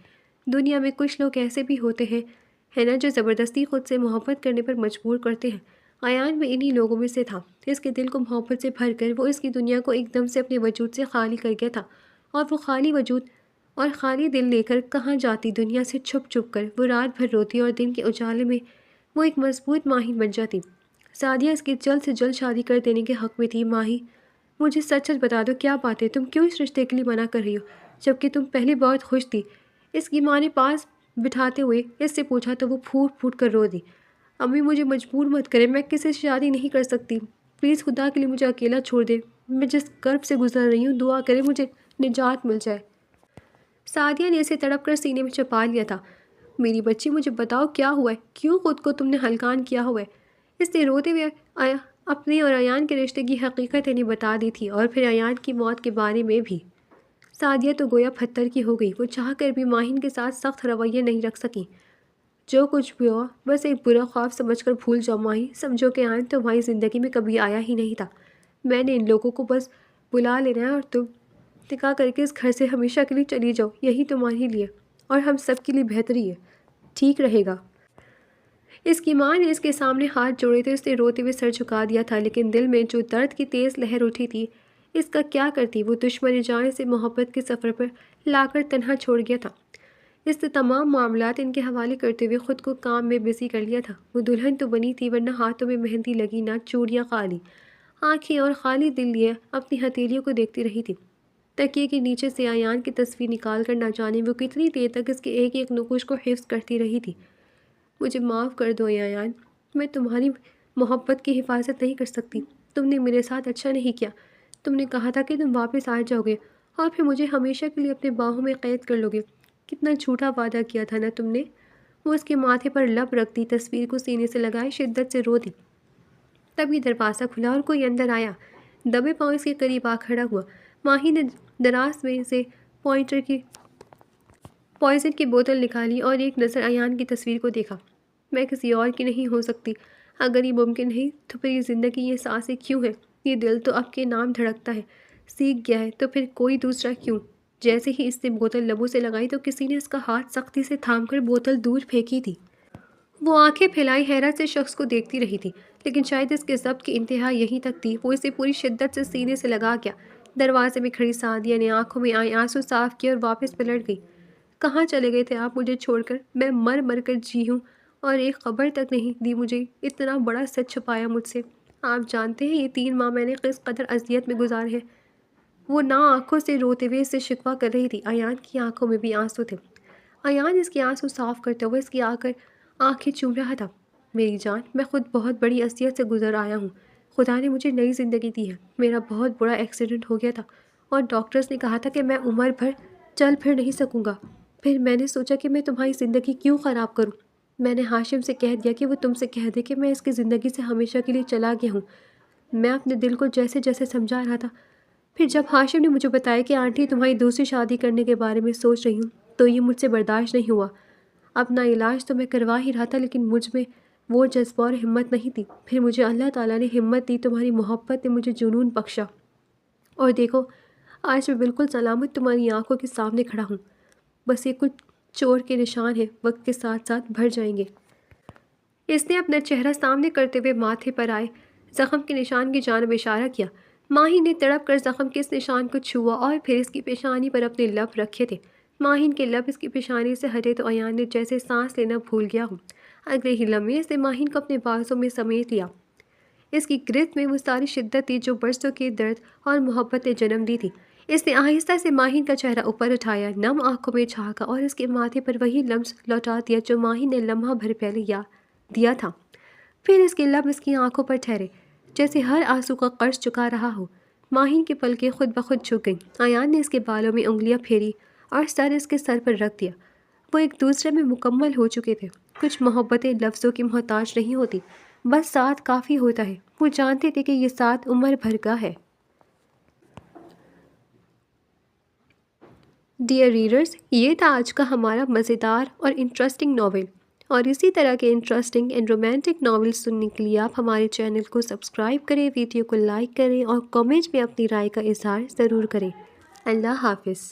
دنیا میں کچھ لوگ ایسے بھی ہوتے ہیں نا، جو زبردستی خود سے محبت کرنے پر مجبور کرتے ہیں۔ ایان بھی انہی لوگوں میں سے تھا۔ اس کے دل کو محبت سے بھر کر وہ اس کی دنیا کو ایک دم سے اپنے وجود سے خالی کر گیا تھا، اور وہ خالی وجود اور خالی دل لے کر کہاں جاتی، دنیا سے چھپ چھپ کر۔ وہ رات بھر روتی اور دن کے اجالے میں وہ ایک مضبوط ماہی بن جاتی۔ سعدیہ اس کی جلد سے جلد شادی کر دینے کے حق میں تھی۔ ماہی مجھے سچ سچ بتا دو، کیا بات ہے، تم کیوں اس رشتے کے لیے منع کر رہی ہو جبکہ تم پہلے بہت خوش تھی؟ اس کی ماں نے پاس بٹھاتے ہوئے اس سے پوچھا تو وہ پھوٹ پھوٹ کر رو دی۔ امی مجھے مجبور مت کرے، میں کسی سے شادی نہیں کر سکتی، پلیز خدا کے لیے مجھے اکیلا چھوڑ دے، میں جس کرب سے گزر رہی ہوں دعا کرے مجھے نجات مل جائے۔ سعدیہ نے اسے تڑپ کر سینے میں چھپا لیا تھا۔ میری بچی مجھے بتاؤ کیا ہوا ہے، کیوں خود کو تم نے ہلکان کیا ہوا ہے؟ اس نے روتے ہوئے اپنے اور ایان کے رشتے کی حقیقت انہیں بتا دی تھی، اور پھر ایان کی موت کے بارے میں بھی۔ سعدیہ تو گویا پتھر کی ہو گئی، وہ چاہ کر بھی ماہین کے ساتھ سخت رویہ نہیں رکھ سکی۔ جو کچھ بھی ہوا بس ایک برا خواب سمجھ کر بھول جاؤ ماہی، سمجھو کہ ایان تمہاری زندگی میں کبھی آیا ہی نہیں تھا۔ میں نے ان لوگوں کو بس بلا لینا ہے اور تم نکاح کر کے اس گھر سے ہمیشہ کے لیے چلی جاؤ، یہی تمہارے لیے اور ہم سب کے لیے بہتری ہے، ٹھیک رہے گا۔ اس کی ماں نے اس کے سامنے ہاتھ جوڑے تھے، اس نے روتے ہوئے سر جھکا دیا تھا، لیکن دل میں جو درد کی تیز لہر اٹھی تھی اس کا کیا کرتی؟ وہ دشمن جان سے محبت کے سفر پر لا کر تنہا چھوڑ گیا تھا۔ اس نے تمام معاملات ان کے حوالے کرتے ہوئے خود کو کام میں بزی کر لیا تھا۔ وہ دلہن تو بنی تھی، ورنہ ہاتھوں میں مہندی لگی نہ، چوڑیاں خالی، آنکھیں اور خالی دل لیے اپنی ہتھیلیوں کو دیکھتی رہی تھی۔ تکیے کے نیچے سے ایان کی تصویر نکال کر نہ جانے وہ کتنی دیر تک اس کے ایک ایک نقوش کو حفظ کرتی رہی تھی۔ مجھے معاف کر دو ایان، میں تمہاری محبت کی حفاظت نہیں کر سکتی، تم نے میرے ساتھ اچھا نہیں کیا، تم نے کہا تھا کہ تم واپس آ جاؤ گے اور پھر مجھے ہمیشہ کے لیے اپنے باہوں میں قید کر لو گے، کتنا جھوٹا وعدہ کیا تھا نا تم نے۔ وہ اس کے ماتھے پر لب رکھ دی، تصویر کو سینے سے لگائے شدت سے رو دی۔ تبھی دروازہ کھلا اور کوئی اندر آیا، دبے پاؤں اس کے قریب آ کھڑا ہوا۔ ماہی نے دراز میں سے پوائزن کی بوتل نکالی اور ایک نظر ایان کی تصویر کو دیکھا۔ میں کسی اور کی نہیں ہو سکتی، اگر یہ ممکن نہیں تو پھر یہ زندگی، یہ سانسیں کیوں ہیں؟ یہ دل تو اب کے نام دھڑکتا ہے، سیکھ گیا ہے، تو پھر کوئی دوسرا کیوں؟ جیسے ہی اس نے بوتل لبوں سے لگائی تو کسی نے اس کا ہاتھ سختی سے تھام کر بوتل دور پھینکی تھی۔ وہ آنکھیں پھیلائی حیرت سے شخص کو دیکھتی رہی تھی، لیکن شاید اس کے ضبط کی انتہا یہیں تک تھی، وہ اسے پوری شدت سے سینے سے لگا گیا۔ دروازے میں کھڑی سعدیہ نے آنکھوں میں آئے آنسو صاف کیے اور واپس پلٹ گئی۔ کہاں چلے گئے تھے آپ مجھے چھوڑ کر؟ میں مر مر کر جی ہوں اور ایک خبر تک نہیں دی مجھے، اتنا بڑا سچ چھپایا مجھ سے۔ آپ جانتے ہیں یہ 3 ماہ میں نے کس قدر اذیت میں گزارے ہیں۔ وہ نا آنکھوں سے روتے ہوئے اس سے شکوہ کر رہی تھی۔ ایان کی آنکھوں میں بھی آنسو تھے۔ ایان اس کے آنسو صاف کرتے ہوئے اس کی آنکھیں چوم رہا تھا۔ میری جان، میں خود بہت بڑی اذیت سے گزر آیا ہوں۔ خدا نے مجھے نئی زندگی دی ہے۔ میرا بہت بڑا ایکسیڈنٹ ہو گیا تھا اور ڈاکٹرز نے کہا تھا کہ میں عمر بھر چل پھر نہیں سکوں گا۔ پھر میں نے سوچا کہ میں تمہاری زندگی کیوں خراب کروں۔ میں نے ہاشم سے کہہ دیا کہ وہ تم سے کہہ دے کہ میں اس کی زندگی سے ہمیشہ کے لیے چلا گیا ہوں۔ میں اپنے دل کو جیسے جیسے سمجھا رہا تھا۔ پھر جب ہاشم نے مجھے بتایا کہ آنٹی تمہاری دوسری شادی کرنے کے بارے میں سوچ رہی ہوں تو یہ مجھ سے برداشت نہیں ہوا۔ اپنا علاج تو میں کروا ہی رہا تھا لیکن مجھ میں وہ جذبہ اور ہمت نہیں تھی۔ پھر مجھے اللہ تعالیٰ نے ہمت دی، تمہاری محبت نے مجھے جنون بخشا، اور دیکھو آج میں بالکل سلامت تمہاری آنکھوں کے سامنے کھڑا ہوں۔ بس یہ کچھ چور کے نشان ہیں، وقت کے ساتھ ساتھ بھر جائیں گے۔ اس نے اپنا چہرہ سامنے کرتے ہوئے ماتھے پر آئے زخم کے نشان کی جانب اشارہ کیا۔ ماہین نے تڑپ کر زخم کے اس نشان کو چھوا اور پھر اس کی پیشانی پر اپنے لب رکھے تھے۔ ماہین کے لب اس کی پیشانی سے ہٹے تو ایان نے جیسے سانس لینا بھول گیا ہوں۔ اگلے ہی لمحے اس نے ماہین کو اپنے بازوں میں سمیٹ لیا۔ اس کی گرفت میں وہ ساری شدت تھی جو برسوں کے درد اور محبت نے جنم دی تھی۔ اس نے آہستہ سے ماہین کا چہرہ اوپر اٹھایا، نم آنکھوں میں جھانکا اور اس کے ماتھے پر وہی لمس لوٹا دیا جو ماہین نے لمحہ بھر پہلے دیا تھا۔ پھر اس کے لب اس کی آنکھوں پر ٹھہرے جیسے ہر آنسو کا قرض چکا رہا ہو۔ ماہین کی پلکیں خود بخود جھک گئیں۔ ایان نے اس کے بالوں میں انگلیاں پھیری اور سر اس کے سر پر رکھ دیا۔ وہ ایک دوسرے میں مکمل ہو چکے تھے۔ کچھ محبتیں لفظوں کی محتاج نہیں ہوتی، بس ساتھ کافی ہوتا ہے۔ وہ جانتے تھے کہ یہ ساتھ عمر بھر کا ہے۔ ڈیئر ریڈرز، یہ تھا آج کا ہمارا مزیدار اور انٹرسٹنگ ناول، اور اسی طرح کے انٹرسٹنگ اینڈ رومانٹک ناولز سننے کے لیے آپ ہمارے چینل کو سبسکرائب کریں، ویڈیو کو لائک کریں اور کامنٹ میں اپنی رائے کا اظہار ضرور کریں۔ اللہ حافظ۔